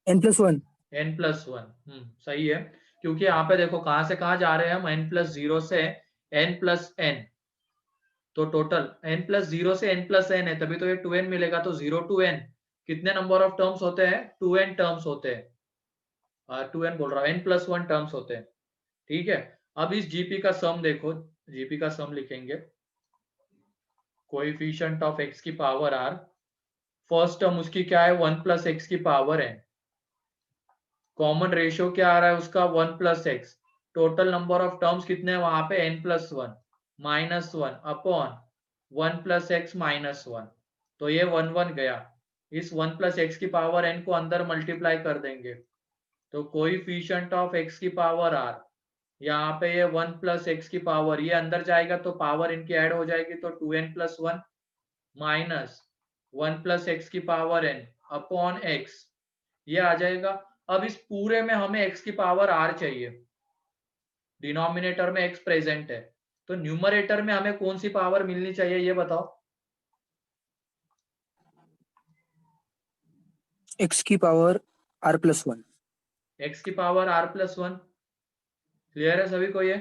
n+1। n+1। सही है, क्योंकि यहाँ पे देखो कहां से कहां जा रहे हैं हम, n+0 से n+n, तो टोटल n+0 से n+n है, तभी तो ये 2n मिलेगा। तो 0 to n कितने नंबर ऑफ टर्म्स होते हैं? 2n टर्म्स होते हैं, 2n बोल रहा हूँ, n+1 टर्म्स होते हैं। ठीक है, अब इस जीपी का सम देखो, जीपी का सम लिखेंगे, कोएफिशिएंट ऑफ x की पावर r। फर्स्ट टर्म उसकी क्या है? 1 + x की पावर n। कॉमन रेशियो क्या आ रहा है उसका? 1 + x। Total number of terms कितने हैं वहां पे? n+1 -1 अपॉन 1 + x -1, तो ये 1 1 गया। इस 1 + x की पावर n को अंदर मल्टीप्लाई कर देंगे, तो कोएफिशिएंट ऑफ x की पावर r, यहाँ पे ये 1 + x की पावर, ये अंदर जाएगा तो पावर इनकी ऐड हो जाएगी, तो 2n + 1 माइनस 1 + x की पावर n अपॉन x, ये आ जाएगा। अब इस पूरे में हमें x की पावर r चाहिए, डिनोमिनेटर में x प्रेजेंट है, तो न्यूमरेटर में हमें कौन सी पावर मिलनी चाहिए ये बताओ। x की पावर r+1। x की पावर r+1। क्लियर है सभी को ये?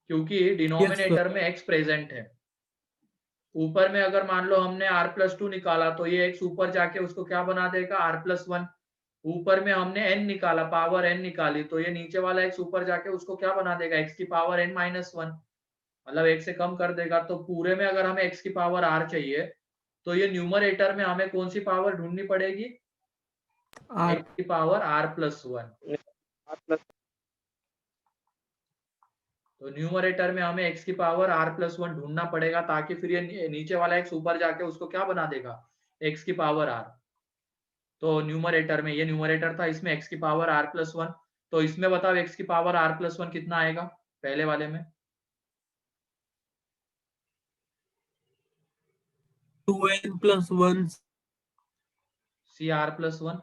क्योंकि डिनोमिनेटर में x प्रेजेंट है। ऊपर में अगर मान लो हमने r+2 निकाला, तो ये x ऊपर जाके उसको क्या बना देगा? r+1। ऊपर में हमने n निकाला, पावर n निकाली, तो ये नीचे वाला x ऊपर जाके उसको क्या बना देगा? x की पावर n -1, मतलब एक से कम कर देगा। तो पूरे में अगर हमें x की पावर r चाहिए, तो ये न्यूमरेटर में हमें कौन सी पावर ढूंढनी पड़ेगी? x की पावर r+1। तो न्यूमरेटर में हमें x की पावर r+1 ढूंढना पड़ेगा, ताकि फिर ये नीचे वाला x ऊपर जाके उसको क्या बना देगा? x की पावर r। तो न्यूमरेटर में, ये न्यूमरेटर था, इसमें x की पावर r+1, तो इसमें बताओ x की पावर r+1 कितना आएगा पहले वाले में? 2n + 1 CR+1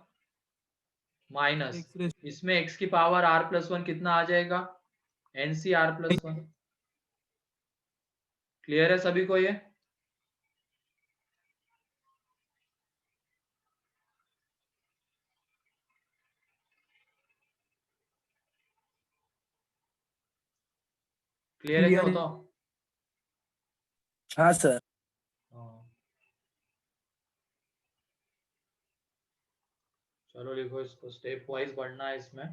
माइनस, इसमें x की पावर r+1 कितना आ जाएगा? NCR+1। क्लियर है सभी को ये? क्लियर है क्या बताओ? हाँ सर। हाँ। चलो लिखो इसको, स्टेप वाइज पढ़ना है इसमें।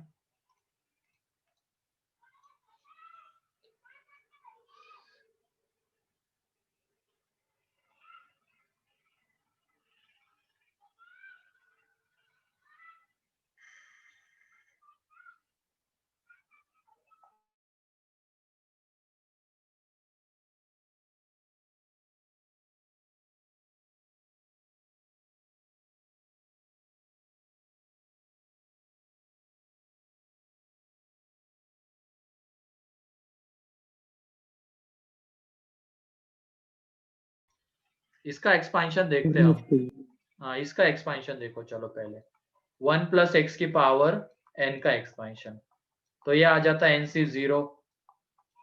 इसका एक्सपेंशन देखते हैं हम। हाँ, इसका एक्सपेंशन देखो, चलो पहले 1 + x की पावर n का एक्सपेंशन। तो ये आ जाता है NC 0,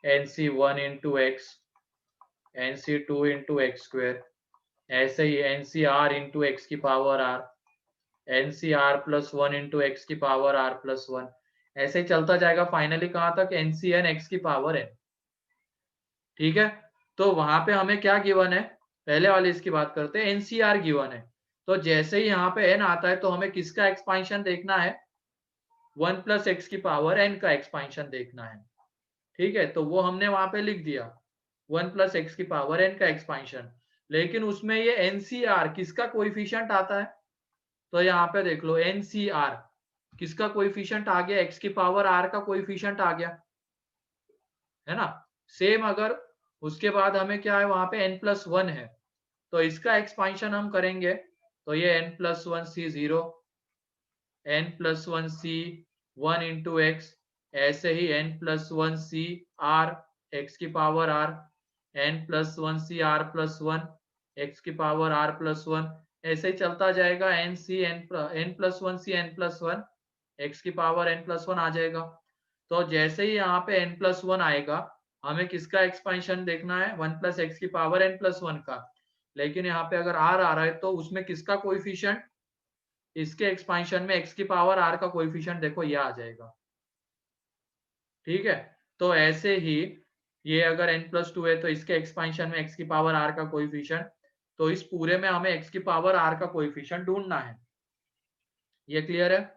NC 1 into x, NC 2 into x square, ऐसे ही NC R इंटू एक्स की power R, NC R plus 1 into x की पावर R प्लस 1, ऐसे ही चलता जाएगा फाइनली कहाँ तक, NCN एक्स की पावर n। ठीक है, तो वहां पे हमें क्या गिवन है, पहले वाले इसकी बात करते हैं, NCR गिवन है। तो जैसे ही यहाँ पे n आता है तो हमें किसका एक्सपांशन देखना है, 1 प्लस एक्स की पावर n का एक्सपांशन देखना है। ठीक है, तो वो हमने वहां पे लिख दिया 1 प्लस एक्स की पावर n का एक्सपांशन, लेकिन उसमें ये NCR किसका कोएफिशिएंट आता है, तो यहाँ पे देख लो NCR किसका कोएफिशिएंट आ गया, x की पावर r का कोएफिशिएंट आ गया, है ना। सेम अगर उसके बाद हमें क्या है, वहां पे n+1 है, तो इसका एक्सपांशन हम करेंगे, तो ये n+1c0, n+1c 1 इंटू एक्स, ऐसे ही n+1c r x की power r, n+1c r plus 1 x की पावर r प्लस 1, ऐसे ही चलता जाएगा, n+1c n+1 x की पावर n+1 आ जाएगा। तो जैसे ही यहाँ पे n+1 आएगा, हमें किसका एक्सपेंशन देखना है, 1 प्लस एक्स की पावर n+1 का, लेकिन यहाँ पे अगर r आ रहा है तो उसमें किसका कोएफिशिएंट, इसके एक्सपेंशन में x की पावर r का कोएफिशिएंट देखो ये आ जाएगा। ठीक है, तो ऐसे ही ये अगर n+2 है तो इसके एक्सपेंशन में x की पावर r का कोएफिशिएंट, तो इस पूरे में हमें x की पावर r का कोएफिशिएंट ढूंढना है। ये क्लियर है।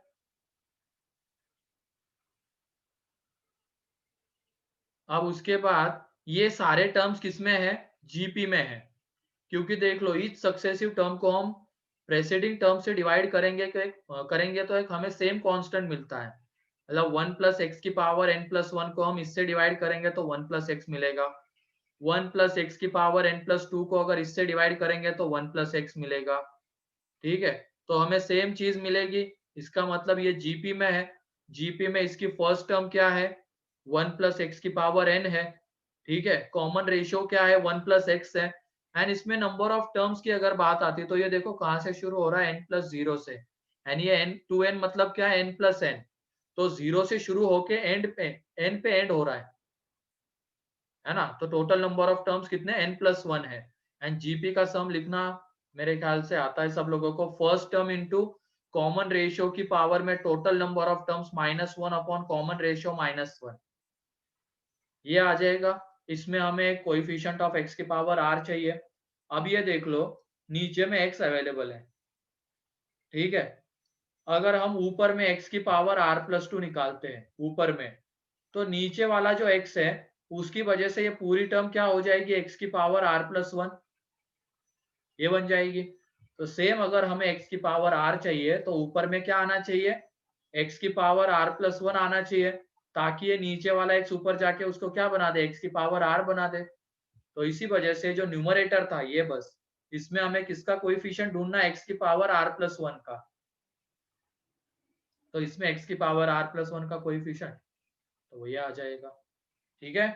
अब उसके बाद ये सारे टर्म्स किसमें है, जीपी में है, क्योंकि देख लो ईच सक्सेसिव टर्म को हम प्रेसीडिंग टर्म से डिवाइड करेंगे तो एक हमें सेम कांस्टेंट मिलता है, मतलब 1 प्लस एक्स की पावर n+1 को हम इससे डिवाइड करेंगे तो 1 प्लस एक्स मिलेगा, 1 प्लस एक्स की पावर n+2 को अगर इससे डिवाइड करेंगे तो 1 प्लस एक्स मिलेगा। ठीक है, तो हमें सेम चीज मिलेगी, इसका मतलब ये जीपी में है। जीपी में इसकी फर्स्ट टर्म क्या है, 1 प्लस एक्स की पावर n है। ठीक है, कॉमन रेशियो क्या है, 1 प्लस एक्स है, एंड इसमें नंबर ऑफ टर्म्स की अगर बात आती है तो ये देखो कहां से शुरू हो रहा है, n+0 से, एंड ये n2n मतलब क्या है, n+n, तो 0 से शुरू होके एंड पे n पे एंड हो रहा है ना। तो टोटल नंबर ऑफ टर्म्स कितने, n+1 है, एंड जीपी का सम लिखना मेरे ख्याल से आता है सब लोगों को, first term into common ratio की पावर में total number of terms -1 upon common ratio -1, ये आ जाएगा। इसमें हमें कोएफिशिएंट ऑफ x की पावर r चाहिए। अब ये देख लो नीचे में x अवेलेबल है, ठीक है, अगर हम ऊपर में x की पावर r+2 निकालते हैं ऊपर में, तो नीचे वाला जो x है उसकी वजह से ये पूरी टर्म क्या हो जाएगी, x की पावर r+1, ये बन जाएगी। तो सेम अगर हमें x की पावर r चाहिए तो ऊपर में क्या आना चाहिए, x की पावर r+1 आना चाहिए, ताकि ये नीचे वाला x ऊपर जाके उसको क्या बना दे, x की पावर r बना दे। तो इसी वजह से जो न्यूमरेटर था ये, बस इसमें हमें किसका कोएफिशिएंट ढूंढना है, x की पावर r+1 का, तो इसमें x की पावर r+1 का कोएफिशिएंट, तो ये आ जाएगा। ठीक है,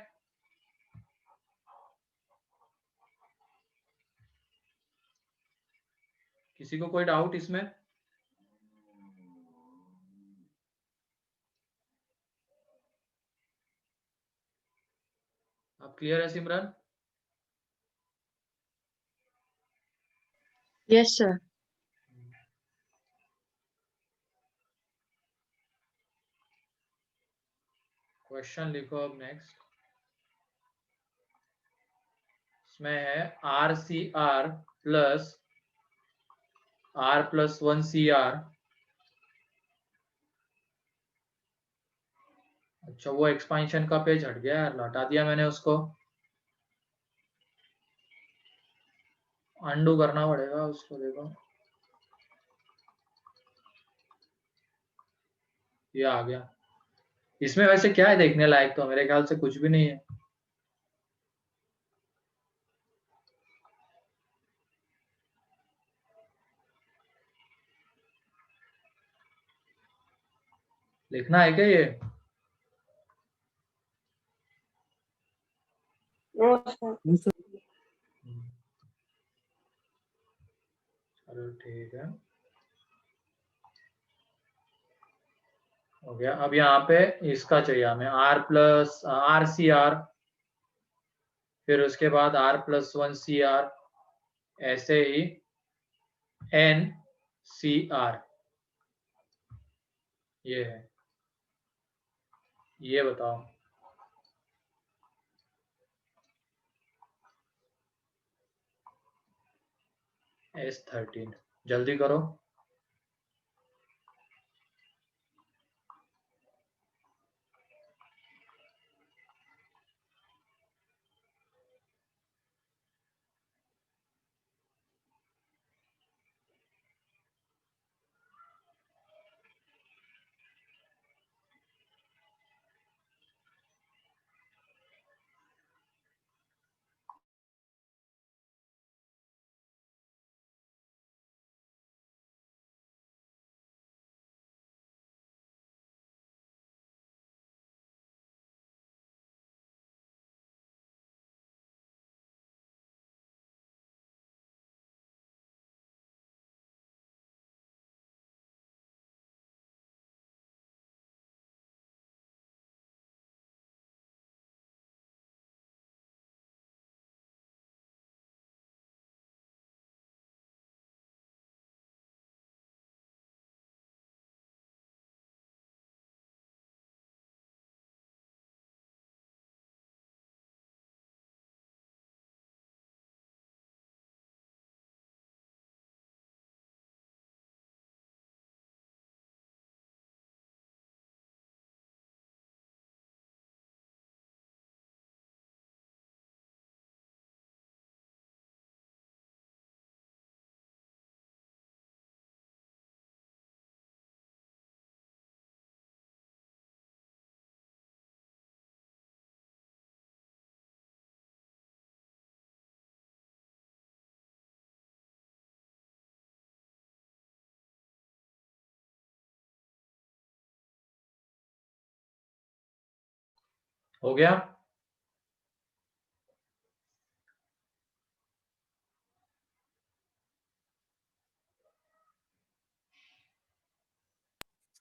किसी को कोई डाउट इसमें, अब क्लियर है सिमरन। Yes sir. क्वेश्चन लिखो अब नेक्स्ट, इसमें है RCR प्लस R+1CR, अच्छा वो एक्सपांशन का पेज हट गया यार, हटा दिया मैंने उसको, अंडू करना पड़ेगा उसको, देखो ये आ गया। इसमें वैसे क्या है देखने लायक, तो मेरे ख्याल से कुछ भी नहीं है। लिखना है क्या ये, चलो ठीक है, हो गया। अब यहाँ पे इसका चाहिए हमें R प्लस RCR, फिर उसके बाद R+1CR, ऐसे ही NCR, ये है। ये बताओ S13, जल्दी करो। हो गया।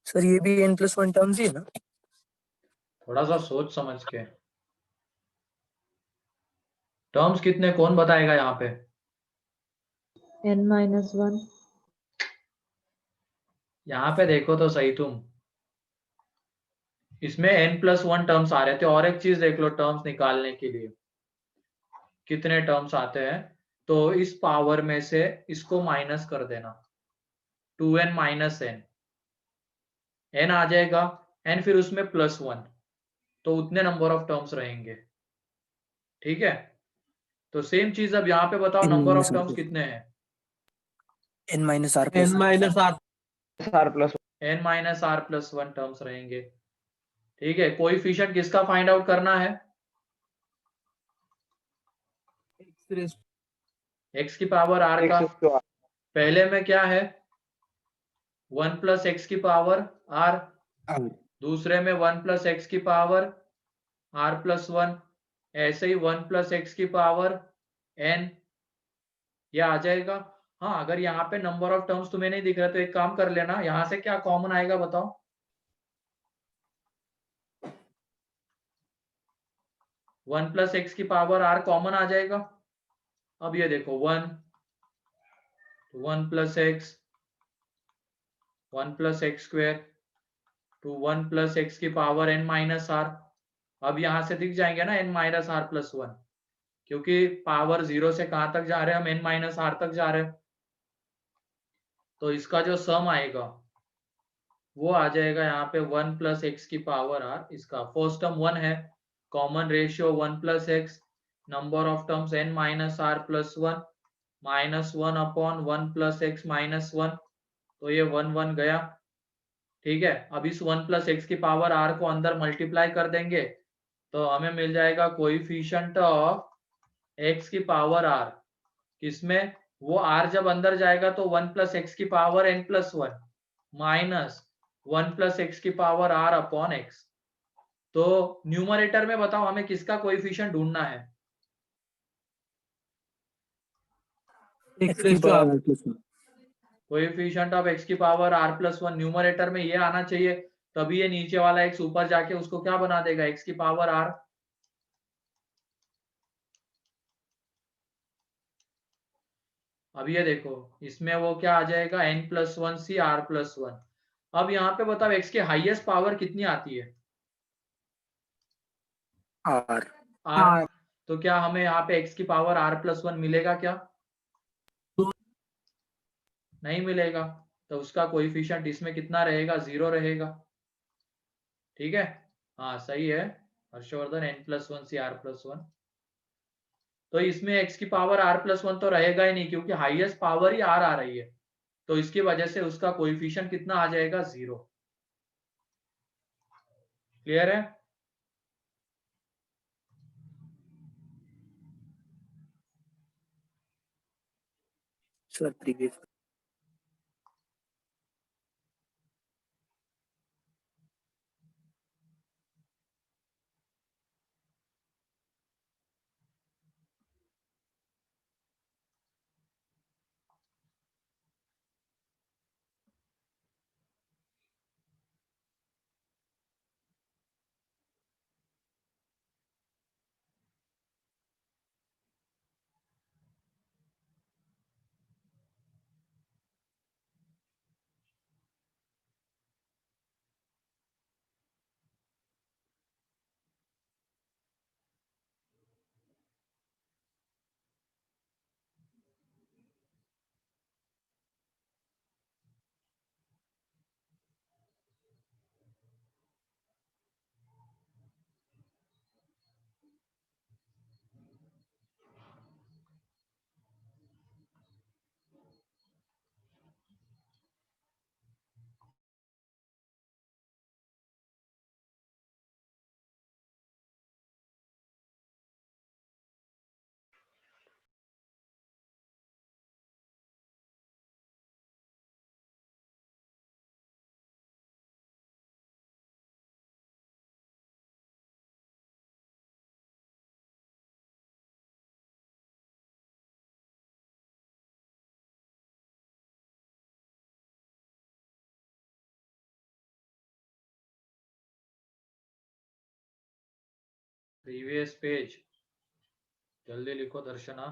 सर ये भी n+1 टर्म्स ही है ना? थोड़ा सा सोच समझ के। टर्म्स कितने कौन बताएगा यहाँ पे? n-1। यहाँ पे देखो तो सही तुम, इसमें n+1 टर्म्स आ रहे थे। और एक चीज देख लो, टर्म्स निकालने के लिए कितने टर्म्स आते हैं, तो इस पावर में से इसको माइनस कर देना, 2n माइनस n आ जाएगा, n फिर उसमें +1, तो उतने नंबर ऑफ टर्म्स रहेंगे। ठीक है, तो सेम चीज अब यहाँ पे बताओ, नंबर ऑफ टर्म्स कितने हैं? n-r+1। n minus r n-r+1 terms रहेंगे। ठीक है, कोएफिशिएंट किसका फाइंड आउट करना है? x raised x की पावर r का। पहले में क्या है? 1 + x की पावर r, दूसरे में 1 + x की पावर r+1, ऐसे ही 1 + x की पावर n, ये आ जाएगा। हाँ, अगर यहाँ पे नंबर ऑफ टर्म्स तुम्हें नहीं दिख रहा तो एक काम कर लेना, यहाँ से क्या कॉमन आएगा बताओ? 1 + x की पावर r कॉमन आ जाएगा। अब ये देखो 1 + x, 1 + x² to 1 + x की पावर n-r। अब यहां से दिख जाएंगे ना n-r+1, क्योंकि पावर 0 से कहां तक जा रहे हैं हम? n-r तक जा रहे हैं। तो इसका जो सम आएगा वो आ जाएगा यहाँ पे 1 + x की पावर r। इसका फर्स्ट टर्म 1 है, common ratio 1 + x, number of terms n-r+1 -1/1 + x -1, तो ये 1 1 गया। ठीक है, अब इस 1 + x की पावर r को अंदर मल्टीप्लाई कर देंगे तो हमें मिल जाएगा कोएफिशिएंट ऑफ x की पावर r। किसमें? वो r जब अंदर जाएगा तो 1 + x की पावर n+1 माइनस 1 + x की पावर r/x। तो न्यूमरेटर में बताओ हमें किसका कोएफिशिएंट ढूंढना है? x raised to r coefficient of x की पावर r+1 न्यूमरेटर में ये आना चाहिए, तभी ये नीचे वाला x ऊपर जाके उसको क्या बना देगा, x की पावर r। अब ये देखो इसमें वो क्या आ जाएगा, n+1 c r+1। अब यहाँ पे बताओ x की हाईएस्ट पावर कितनी आती है, आर। r। तो क्या हमें यहाँ पे x की पावर r+1 मिलेगा क्या, नहीं मिलेगा। तो उसका कोएफिशिएंट इसमें कितना रहेगा, 0 रहेगा। ठीक है, हाँ सही है हर्षवर्धन, n+1 c r+1। तो इसमें x की पावर r+1 तो रहेगा ही नहीं, क्योंकि हाईएस्ट पावर ही r आ रही है, तो इसकी वजह से उसका कोएफिशिएंट कितना आ जाएगा, 0। क्लियर है। सर प्रीवियस प्रीवियस पेज जल्दी लिखो दर्शना।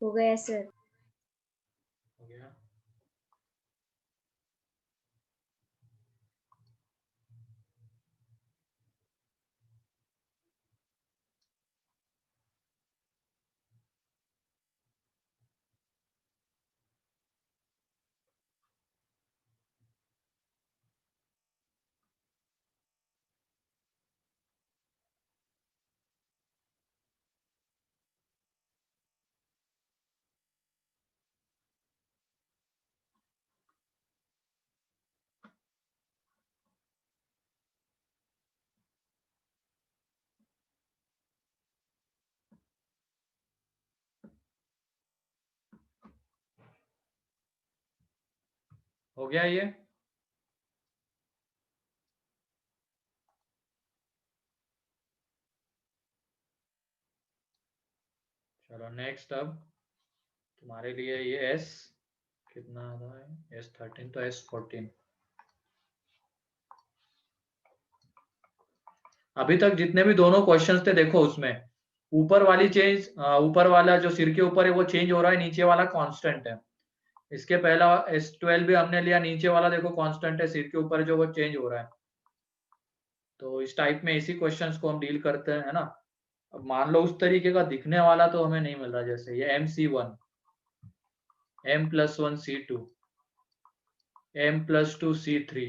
हो गया सर। हो गया। हो गया ये। चलो नेक्स्ट, अब तुम्हारे लिए ये S कितना आ रहा है, S13 तो S14। अभी तक जितने भी दोनों क्वेश्चंस थे देखो, उसमें ऊपर वाली चेंज, ऊपर वाला जो सिर के ऊपर है वो चेंज हो रहा है, नीचे वाला कांस्टेंट है। इसके पहला S12 भी हमने लिया, नीचे वाला देखो कांस्टेंट है, सिर के ऊपर जो वो चेंज हो रहा है। तो इस टाइप में इसी क्वेश्चंस को हम डील करते हैं, है ना। अब मान लो उस तरीके का दिखने वाला तो हमें नहीं मिल रहा, जैसे ये MC1, M+1 C2, M+2 C3,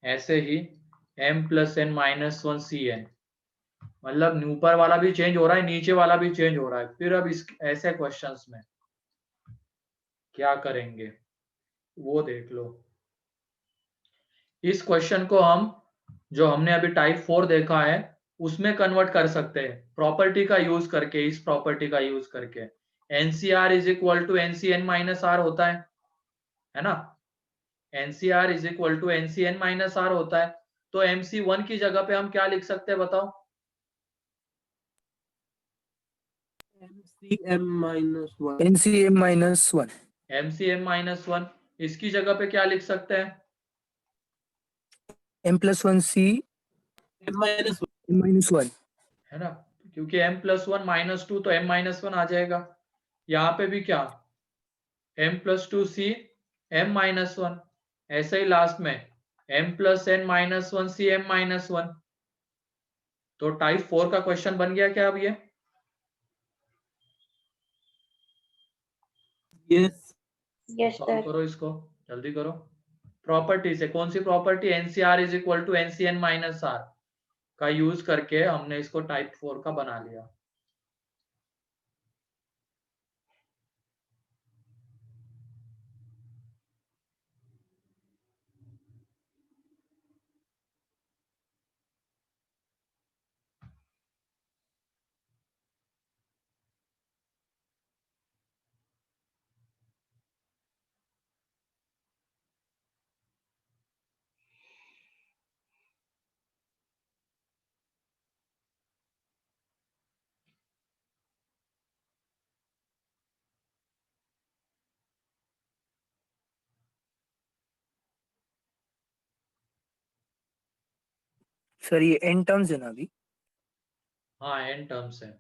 ऐसे ही M+N-1 CN। मतलब ऊपर वाला भी चेंज हो रहा है, नीचे वाला भी चेंज हो रहा है। फिर अब इस ऐसे क्वेश्चंस में क्या करेंगे वो देख लो। इस क्वेश्चन को हम, जो हमने अभी टाइप 4 देखा है, उसमें कन्वर्ट कर सकते हैं प्रॉपर्टी का यूज करके, इस प्रॉपर्टी का यूज करके। NCR is equal to NCN-R होता है ना। NCR is equal to NCN-R होता है। तो MC1 की जगह पे हम क्या लिख सकते हैं बताओ, NCM-1 NCM-1 MCM-1 इसकी जगह पे क्या लिख सकते हैं? M+1 C M-1 M-1 है ना, क्योंकि M+1 -2 तो M-1 आ जाएगा। यहाँ पे भी क्या, M+2 C M-1, ऐसे ही लास्ट में M+N-1 C M-1। तो टाइप 4 का क्वेश्चन बन गया क्या अब ये? yes Yes, solve sir. करो इसको, जल्दी करो। प्रॉपर्टी से कौन सी property? NCR is equal to NCN-R का यूज करके हमने इसको टाइप 4 का बना लिया। सर ये n टर्म्स है ना अभी? हाँ, n टर्म्स है।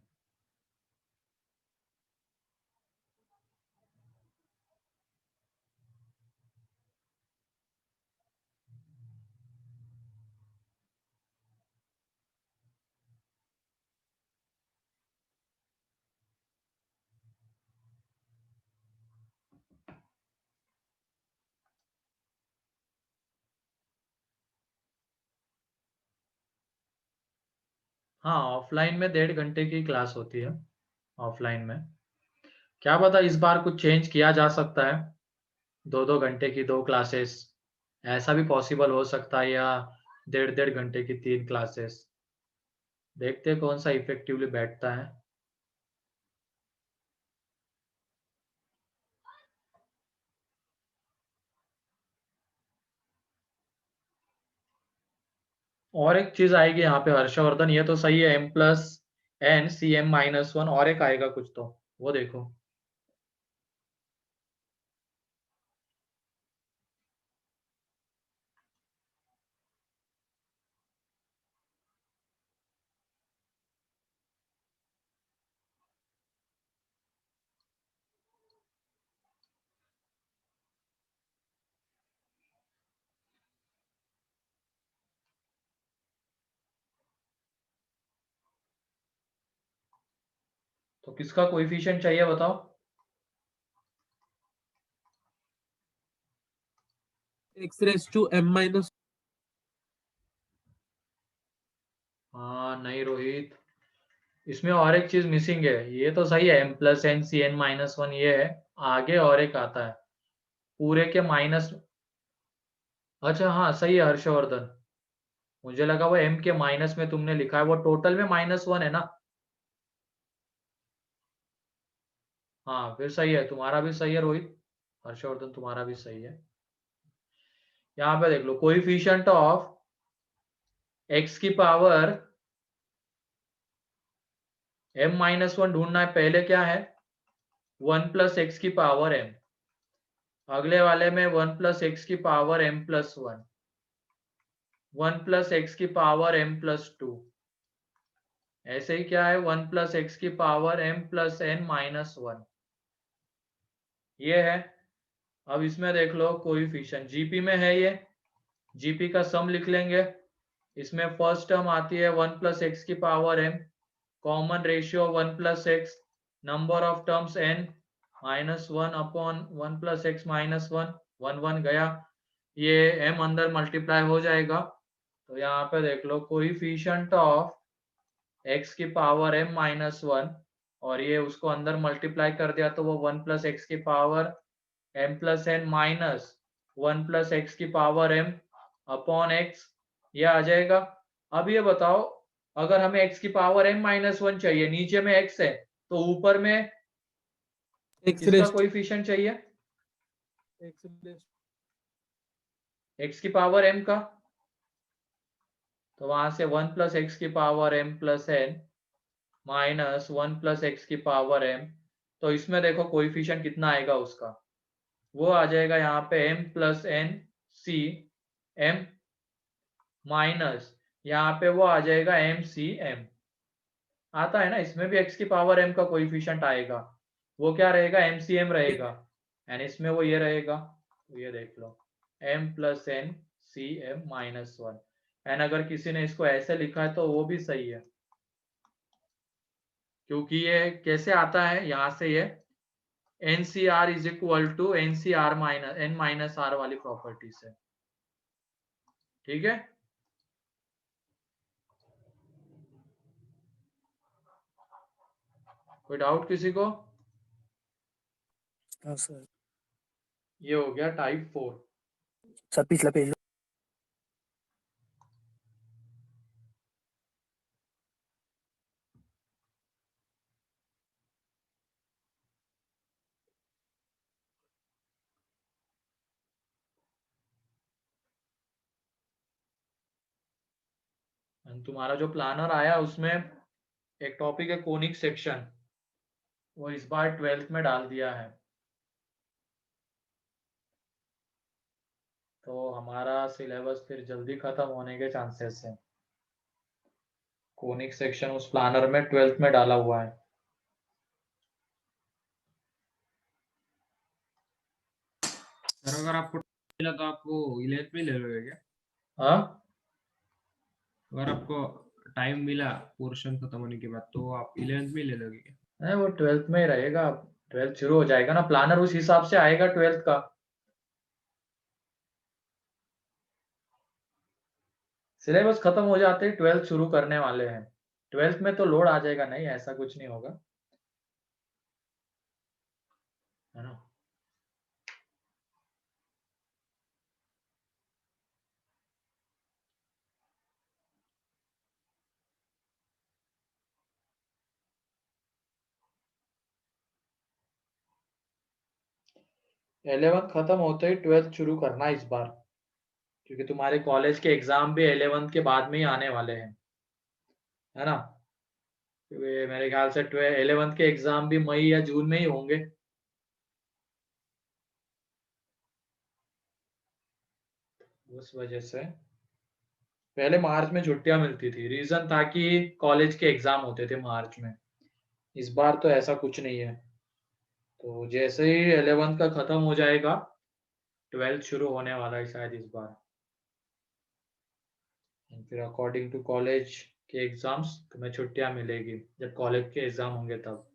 हाँ, ऑफलाइन में 1.5 घंटे की क्लास होती है। ऑफलाइन में क्या पता इस बार कुछ चेंज किया जा सकता है, 2-2 घंटे की 2 क्लासेस, ऐसा भी पॉसिबल हो सकता है, या 1.5 घंटे की 3 क्लासेस। देखते हैं कौन सा इफेक्टिवली बैठता है। और एक चीज आएगी यहाँ पे हर्षवर्धन, ये तो सही है, M+N CM-1, और एक आएगा कुछ तो, वो देखो। तो किसका कोएफिशिएंट चाहिए बताओ? X⁻M-1 हाँ नहीं रोहित, इसमें और एक चीज मिसिंग है। ये तो सही है M+N CN-1, ये है, आगे और एक आता है पूरे के माइनस। अच्छा हाँ सही है हर्षवर्धन, मुझे लगा वो M के माइनस में तुमने लिखा है, वो टोटल में -1 है ना। हाँ फिर सही है, तुम्हारा भी सही है रोहित, हर्षवर्धन तुम्हारा भी सही है। यहाँ पे देख लो, कोएफिशिएंट ऑफ x की पावर M-1 ढूंढना है। पहले क्या है, 1 + x की पावर m, अगले वाले में 1 + x की पावर M+1, 1 + x की पावर M+2, ऐसे ही क्या है 1 + x की पावर M+N-1, ये है। अब इसमें देख लो कोएफिशिएंट जीपी में है, ये जीपी का सम लिख लेंगे। इसमें फर्स्ट टर्म आती है 1 + x की power m, common ratio 1 + x, number of terms n -1 upon 1 + x -1, 1 1 गया, ये m अंदर मल्टीप्लाई हो जाएगा। तो यहाँ पे देख लो कोएफिशिएंट ऑफ x की पावर M-1, और ये उसको अंदर मल्टीप्लाई कर दिया तो वो 1 + x की पावर M+N माइनस 1 + x की पावर m अपॉन x, ये आ जाएगा। अब ये बताओ, अगर हमें x की पावर M-1 चाहिए, नीचे में x है, तो ऊपर में किसका कोएफिशिएंट चाहिए? x की पावर m का, तो वहां से 1 + x की power M+N minus 1 plus x की पावर m, तो इसमें देखो कोएफिशिएंट कितना आएगा उसका, वो आ जाएगा यहाँ पे m plus n c m minus यहाँ पे वो आ जाएगा m c m, आता है ना, इसमें भी x की पावर m का कोएफिशिएंट आएगा, वो क्या रहेगा, m c m रहेगा, एंड इसमें वो ये रहेगा, तो ये देख लो m plus n c m minus 1, and अगर किसी ने इसको ऐसे लिखा है तो वो भी सही है, क्योंकि ये कैसे आता है, यहाँ से ये NCR is equal to NCR minus n minus r वाली प्रॉपर्टी से, ठीक है। कोई डाउट किसी को? हाँ सर। ये हो गया टाइप 4। सर पिछला पेज। तुम्हारा जो प्लानर आया उसमें एक टॉपिक है कोनिक सेक्शन, वो इस बार 12th में डाल दिया है, तो हमारा सिलेबस फिर जल्दी खत्म होने के चांसेस है। कोनिक सेक्शन उस प्लानर में 12th में डाला हुआ है। सर अगर आपको मिला तो आपको 11th में ले लोगे क्या? हाँ, अगर आपको टाइम मिला पोर्शन खत्म होने के बाद तो आप 11th में ले लोगे क्या? नहीं वो 12th में ही रहेगा, 12th शुरू हो जाएगा ना, प्लानर उस हिसाब से आएगा 12th का। सिलेबस खत्म हो जाते ही 12th शुरू करने वाले हैं, 12th में तो लोड आ जाएगा, नहीं ऐसा कुछ नहीं होगा, है ना। इलेवंथ खत्म होते ही 12th शुरू करना इस बार, क्योंकि तुम्हारे कॉलेज के एग्जाम भी 11th के बाद में ही आने वाले हैं, है ना। क्योंकि मेरे ख्याल से 11th के एग्जाम भी मई या जून में ही होंगे। उस वजह से पहले मार्च में छुट्टियां मिलती थी, रीजन था कि कॉलेज के एग्जाम होते थे मार्च में, इस बार तो ऐसा कुछ नहीं है। तो जैसे ही 11th का खत्म हो जाएगा 12th शुरू होने वाला है शायद इस बार, फिर अकॉर्डिंग टू कॉलेज के एग्जाम्स तुम्हें छुट्टियां मिलेगी, जब कॉलेज के एग्जाम होंगे तब।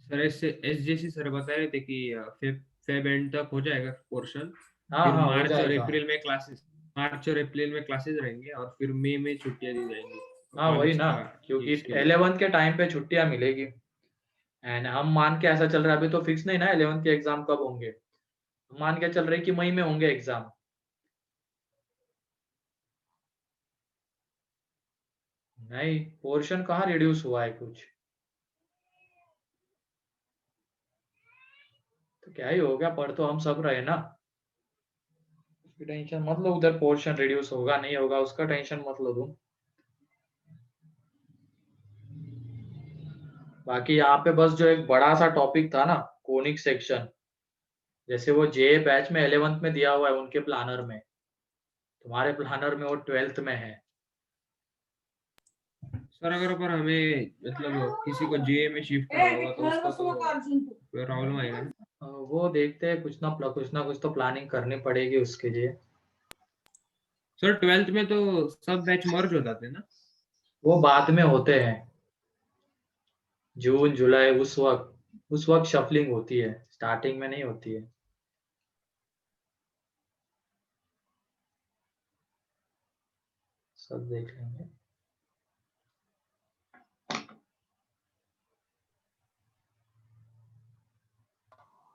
सर ऐसे SJC सर बता रहे थे कि फेब एंड तक हो जाएगा पोर्शन, हाँ फिर हाँ, हो मार्च और जाएगा। अप्रैल में क्लासेस रहेंगे और फिर मई में छुट्टियां दी जाएंगी हाँ वही कॉलेज ना, का क्योंकि इसके लिए। 11th के टाइम पे छुट्टियां मिलेगी, एंड हम मान के ऐसा चल रहा है, अभी तो फिक्स नहीं ना 11th के एग्जाम कब होंगे, मान के चल रहे कि मई में होंगे एग्जाम। नहीं, पोर्शन कहाँ रिड्यूस हुआ है कुछ, तो क्या ही हो गया, पढ़ तो हम सब रहे ना, उसकी टेंशन मत लो, उधर पोर्शन रिड्यूस होगा नहीं होगा उसका टेंशन मत लो तुम। बाकी यहाँ पे बस जो एक बड़ा सा टॉपिक था ना कोनिक सेक्शन, जैसे वो जे बैच में 11th में दिया हुआ है उनके प्लानर में, तुम्हारे प्लानर में वो 12th में है। सर अगर पर हमें मतलब किसी को JA में शिफ्ट करना होगा तो उसका तो प्रॉब्लम आएगा ना? वो देखते हैं, कुछ ना कुछ तो प्लानिंग करनी पड़ेगी उसके लिए। सर 12th में तो सब बैच मर्ज हो जाते हैं ना? वो बाद में होते हैं, जून जुलाई उस वक्त शफलिंग होती है, स्टार्टिंग में नहीं होती है। सब देख लेंगे।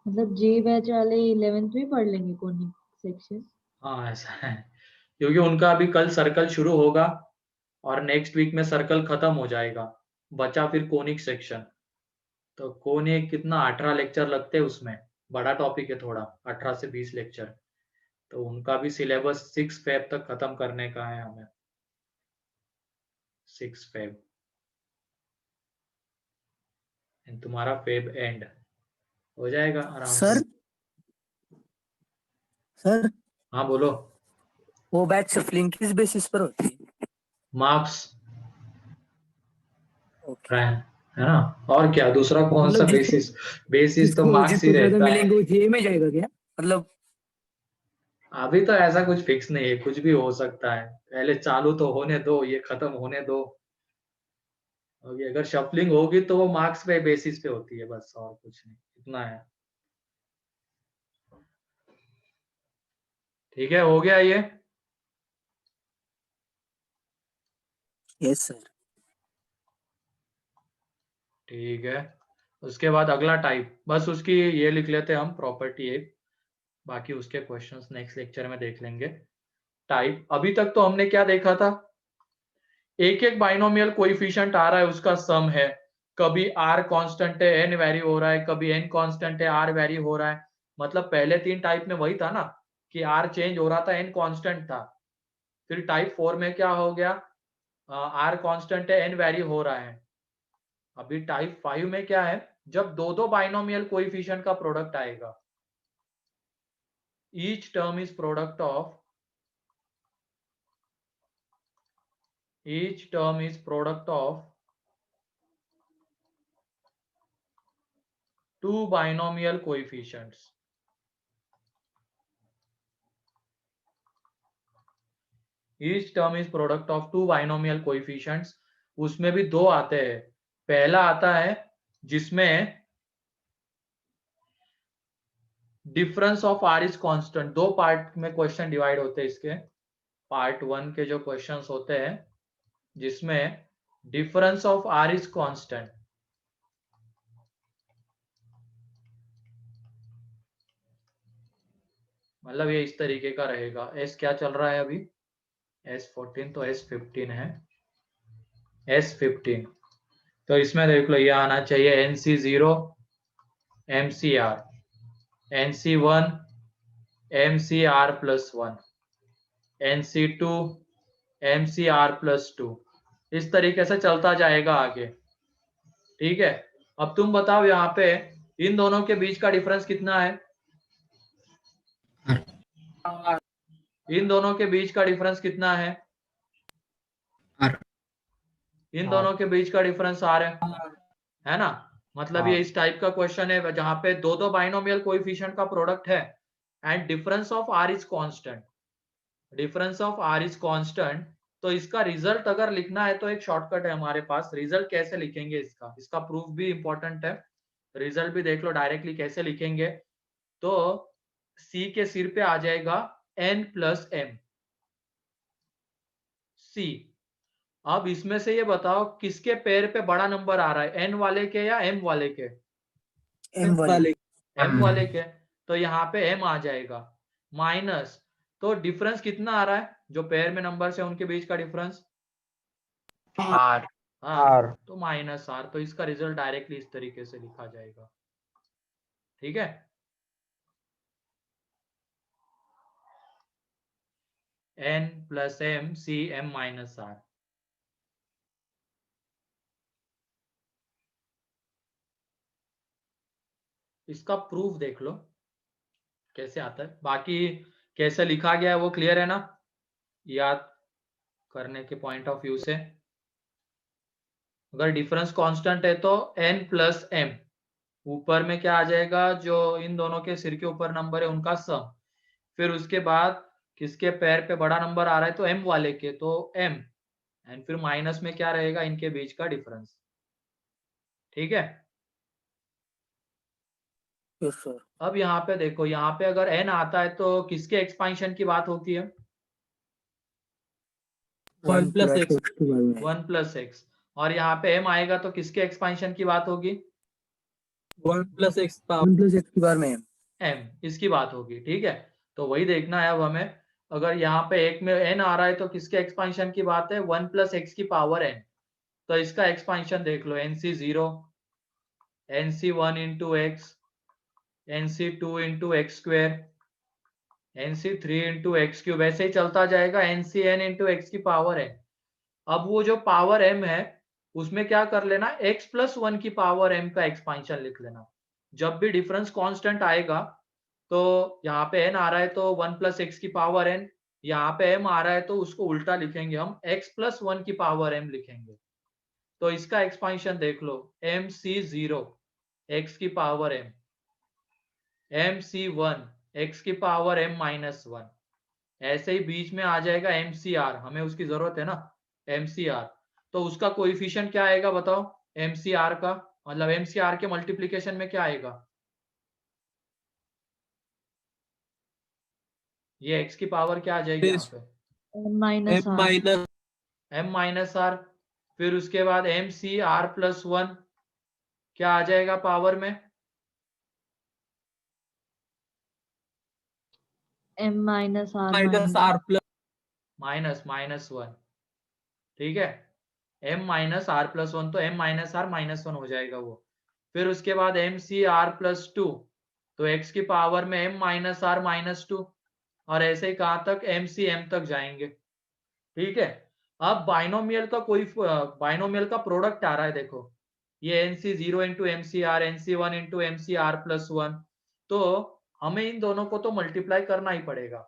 मतलब जे बैच वाले 11th में पढ़ लेंगे कोनिक सेक्शन। हाँ ऐसा है, क्योंकि उनका अभी कल सर्कल शुरू होगा और नेक्स्ट वीक में सर्कल खत्म हो जाएगा, बचा फिर कोनिक सेक्शन। तो कोनिक कितना 18 लेक्चर लगते हैं उसमें, बड़ा टॉपिक है थोड़ा, 18 से 20 लेक्चर, तो उनका भी सिलेबस 6 फेब तक खत्म करने का है हमें, 6 फेब। and तुम्हारा फेब एंड हो जाएगा आराम सर से। सर हाँ बोलो। वो बैच शफलिंग किस बेसिस पर होती है? मार्क्स ओके, है ना, और क्या दूसरा कौन सा मतलब बेसिस, बेसिस तो मार्क्स ही जिसको ज्यादा रहता है। मिलेंगे वो जे में जाएगा क्या? मतलब अभी तो ऐसा कुछ फिक्स नहीं है, कुछ भी हो सकता है, पहले चालू तो होने दो, ये खत्म होने दो। अभी अगर शफलिंग होगी तो वो मार्क्स पे बेसिस पे होती है बस, और कुछ नहीं, इतना है। ठीक है, हो गया ये। Yes sir. ठीक है, उसके बाद अगला टाइप, बस उसकी ये लिख लेते हैं हम प्रॉपर्टी एक, बाकी उसके क्वेश्चंस नेक्स्ट लेक्चर में देख लेंगे। टाइप, अभी तक तो हमने क्या देखा था, एक एक बाइनोमियल कोएफिशिएंट आ रहा है उसका सम है, कभी r कांस्टेंट है n वेरी हो रहा है, कभी n कांस्टेंट है r वेरी हो रहा है। मतलब पहले 3 टाइप में वही था ना कि r चेंज हो रहा था, n कांस्टेंट था। फिर टाइप 4 में क्या हो गया, r कांस्टेंट है n वेरी हो रहा है। अभी टाइप 5 में क्या है, जब दो दो बाइनोमियल कोएफिशिएंट का प्रोडक्ट आएगा, each term is product of two binomial coefficients. Each term is product of two binomial coefficients. उसमें भी दो आते हैं। पहला आता है जिसमें difference of r is constant, दो पार्ट में क्वेश्चन डिवाइड होते हैं इसके। पार्ट 1 के जो क्वेश्चंस होते हैं जिसमें difference of r is constant, मतलब ये इस तरीके का रहेगा। एस क्या चल रहा है अभी, S14, तो S15 है, S15। तो इसमें देख लो ये आना चाहिए NC0 MCR, NC1 MCR+1, NC2 MCR+2, इस तरीके से चलता जाएगा आगे। ठीक है, अब तुम बताओ यहाँ पे इन दोनों के बीच का डिफरेंस कितना है, इन दोनों के बीच का डिफरेंस कितना है, इन दोनों के बीच का डिफरेंस आर है ना। मतलब ये इस टाइप का क्वेश्चन है जहां पे दो दो बाइनोमियल कोएफिशिएंट का प्रोडक्ट है and difference of r is constant, difference of r is constant. तो इसका रिजल्ट अगर लिखना है तो एक शॉर्टकट है हमारे पास। रिजल्ट कैसे लिखेंगे इसका, इसका प्रूफ भी इंपॉर्टेंट है, रिजल्ट भी देख लो डायरेक्टली कैसे लिखेंगे। तो सी के सिर पे आ जाएगा n+m सी। अब इसमें से ये बताओ किसके पैर पे बड़ा नंबर आ रहा है, n वाले के या m वाले के, एम वाले। m वाले के। तो यहाँ पे m आ जाएगा माइनस, तो डिफरेंस कितना आ रहा है जो पैर में नंबर से उनके बीच का डिफरेंस, R हाँ, तो -r। तो इसका रिजल्ट डायरेक्टली इस तरीके से लिखा जाएगा। ठीक है, n+m cm-r। इसका प्रूफ देख लो कैसे आता है, बाकी कैसे लिखा गया है वो क्लियर है ना, याद करने के पॉइंट ऑफ व्यू से। अगर डिफरेंस कांस्टेंट है तो n+m, ऊपर में क्या आ जाएगा, जो इन दोनों के सिर के ऊपर नंबर है उनका सम, फिर उसके बाद किसके पैर पे बड़ा नंबर आ रहा है तो m वाले के, तो m, एंड फिर माइनस में क्या रहेगा, इनके बीच का डिफरेंस। ठीक है, यस सर। अब यहाँ पे देखो, यहाँ पे अगर n आता है तो किसके एक्सपांशन की बात होती है, 1+x 1+x। और यहाँ पे m आएगा तो किसके एक्सपांशन की बात होगी, 1+x पावर 1+x की बार में m, इसकी बात होगी। ठीक है, तो वही देखना है अब हमें। अगर यहाँ पे एक में n आ रहा है तो किसके एक्सपांशन की बात है, 1+x की पावर n। तो इसका एक्सपांशन देख लो, NC0 NC1 into x, NC2 into x², NC3 into x³, ऐसे ही चलता जाएगा NCn into x की पावर n। अब वो जो पावर m है उसमें क्या कर लेना, x प्लस 1 की पावर m का एक्सपांशन लिख लेना। जब भी डिफरेंस कांस्टेंट आएगा तो यहाँ पे n आ रहा है तो 1 प्लस एक्स की पावर n, यहाँ पे m आ रहा है तो उसको उल्टा लिखेंगे हम, x प्लस 1 की पावर m लिखेंगे। तो इसका एक्सपांशन देख लो, mc0 x की पावर m, mc1 x की पावर m माइनस 1, ऐसे ही बीच में आ जाएगा mcr, हमें उसकी जरूरत है ना mcr, तो उसका कोएफिशिएंट क्या आएगा बताओ, mcr का मतलब mcr के मल्टीप्लिकेशन में क्या आएगा, ये x की पावर क्या आ जाएगी यहाँ पे, M minus m-r, फिर उसके बाद mcr प्लस 1 क्या आ जाएगा पावर में, m minus r minus R plus minus 1, ठीक है, m माइनस आर प्लस 1, तो m माइनस आर माइनस 1 हो जाएगा वो। फिर उसके बाद mcr प्लस 2, तो x की पावर में m माइनस आर माइनस 2, और ऐसे ही कहां तक mcm तक जाएंगे, ठीक है। अब बाइनोमियल का कोई बाइनोमियल का प्रोडक्ट आ रहा है, देखो ये nc0 into mcr, nc1 into mcr plus 1, तो हमें इन दोनों को तो मल्टीप्लाई करना ही पड़ेगा,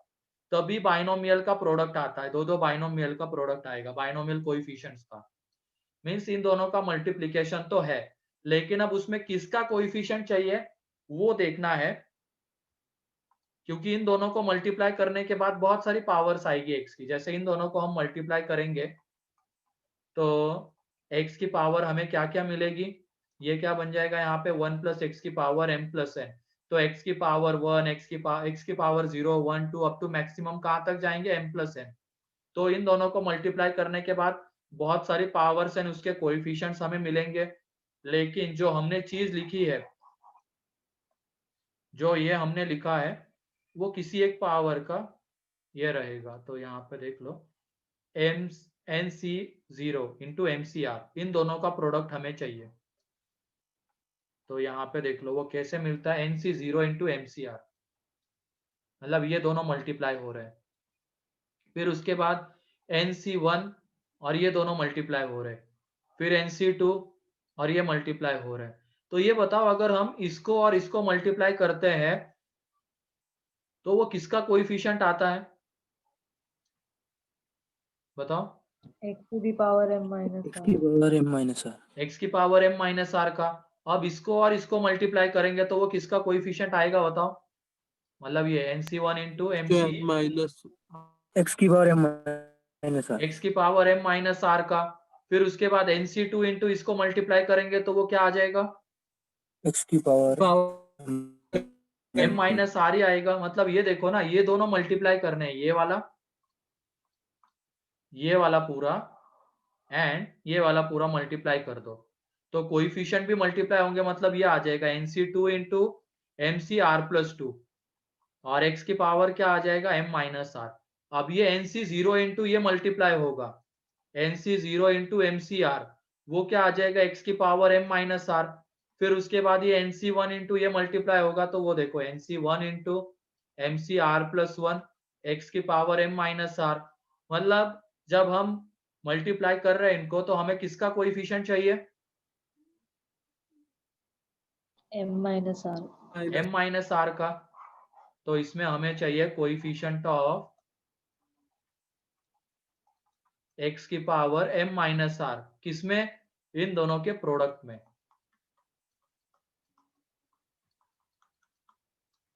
तभी बाइनोमियल का प्रोडक्ट आता है, दो बाइनोमियल का प्रोडक्ट आएगा, बाइनोमियल कोएफिशिएंट्स का, मींस इन दोनों का मल्टीप्लिकेशन तो है, लेकिन अब उसमें किसका कोएफिशिएंट चाहिए वो देखना है, क्योंकि इन दोनों को मल्टीप्लाई करने के बाद बहुत सारी पावर्स आएगी x की। जैसे इन दोनों को हम मल्टीप्लाई करेंगे तो x की पावर हमें क्या क्या मिलेगी, ये क्या बन जाएगा यहाँ पे 1 प्लस एक्स की पावर m प्लस n, तो x की पावर 1, x की पावर 0, 1, 2 अप टू मैक्सिमम कहाँ तक जाएंगे m प्लस n। तो इन दोनों को मल्टीप्लाई करने के बाद बहुत सारी पावर्स एंड उसके कोएफिशिएंट्स हमें मिलेंगे, लेकिन जो हमने चीज लिखी है, जो ये हमने लिखा है वो किसी एक पावर का ये रहेगा, तो यहाँ पे देख लो एम nc0 इंटू mcr, इन दोनों का प्रोडक्ट हमें चाहिए, तो यहाँ पे देख लो वो कैसे मिलता है, nc0 इंटू mcr, मतलब ये दोनों मल्टीप्लाई हो रहे हैं, फिर उसके बाद nc1 और ये दोनों मल्टीप्लाई हो रहे हैं, फिर nc2 और ये मल्टीप्लाई हो रहे हैं। तो ये बताओ अगर हम इसको और इसको मल्टीप्लाई करते हैं तो वो किसका कोएफिशिएंट आता है, बताओ, x to the power m minus x r की power m minus r, x की पावर m माइनस आर का। अब इसको और इसको मल्टीप्लाई करेंगे तो वो किसका कोएफिशिएंट आएगा बताओ, मतलब ये nc1 into mc, minus x की power m minus r, x की पावर m माइनस आर का, फिर उसके बाद nc2 इंटू इसको मल्टीप्लाई करेंगे तो वो क्या आ जाएगा, x की पावर m माइनस आर ही आएगा। मतलब ये देखो ना, ये दोनों मल्टीप्लाई करने हैं, ये वाला पूरा एंड ये वाला पूरा मल्टीप्लाई कर दो, तो कोएफिशिएंट भी मल्टीप्लाई होंगे, मतलब ये आ जाएगा nc2 इंटू mcr प्लस 2, और x की पावर क्या आ जाएगा m माइनस आर। अब ये nc0 इंटू ये मल्टीप्लाई होगा, nc0 इंटू mcr, वो क्या आ जाएगा x की पावर m माइनस आर, फिर उसके बाद ये nc1 इंटू ये मल्टीप्लाई होगा, तो वो देखो nc1 into mcr plus 1, x की पावर m माइनस आर। मतलब जब हम मल्टीप्लाई कर रहे हैं इनको तो हमें किसका कोएफिशिएंट चाहिए, m minus r m minus r का, तो इसमें हमें चाहिए कोएफिशिएंट ऑफ x की पावर m माइनस आर, किसमें, इन दोनों के प्रोडक्ट में।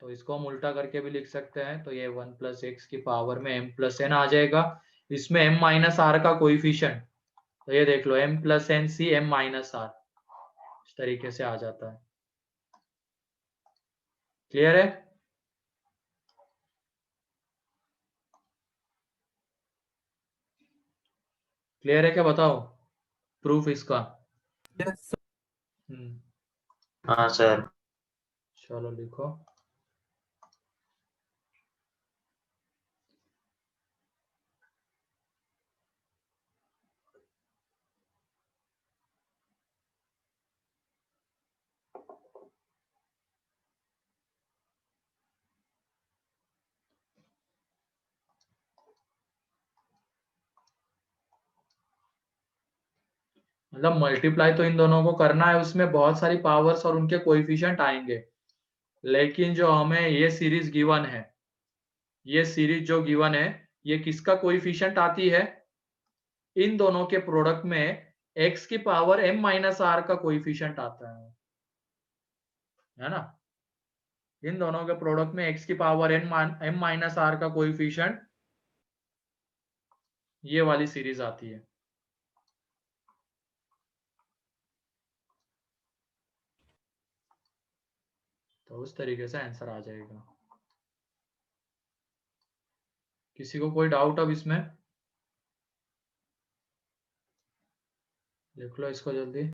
तो इसको हम उल्टा करके भी लिख सकते हैं, तो ये 1 प्लस एक्स की पावर में m प्लस n आ जाएगा, इसमें m माइनस आर का कोएफिशिएंट, तो ये देख लो m plus n C m minus r, इस तरीके से आ जाता है। क्लियर है, क्लियर है क्या बताओ, प्रूफ इसका। yes हाँ सर। चलो लिखो, मतलब मल्टीप्लाई तो इन दोनों को करना है, उसमें बहुत सारी पावर्स और उनके कोएफिशिएंट आएंगे, लेकिन जो हमें ये सीरीज गिवन है, ये सीरीज जो गिवन है, ये किसका कोएफिशिएंट आती है? इन दोनों के प्रोडक्ट में x की पावर m माइनस आर का कोएफिशिएंट आता है ना? इन दोनों के प्रोडक्ट में x की पावर m माइनस आर का कोएफिशिएंट ये वाली सीरीज आती है। तो उस तरीके से आंसर आ जाएगा। किसी को कोई डाउट अब इसमें? लिख लो इसको जल्दी।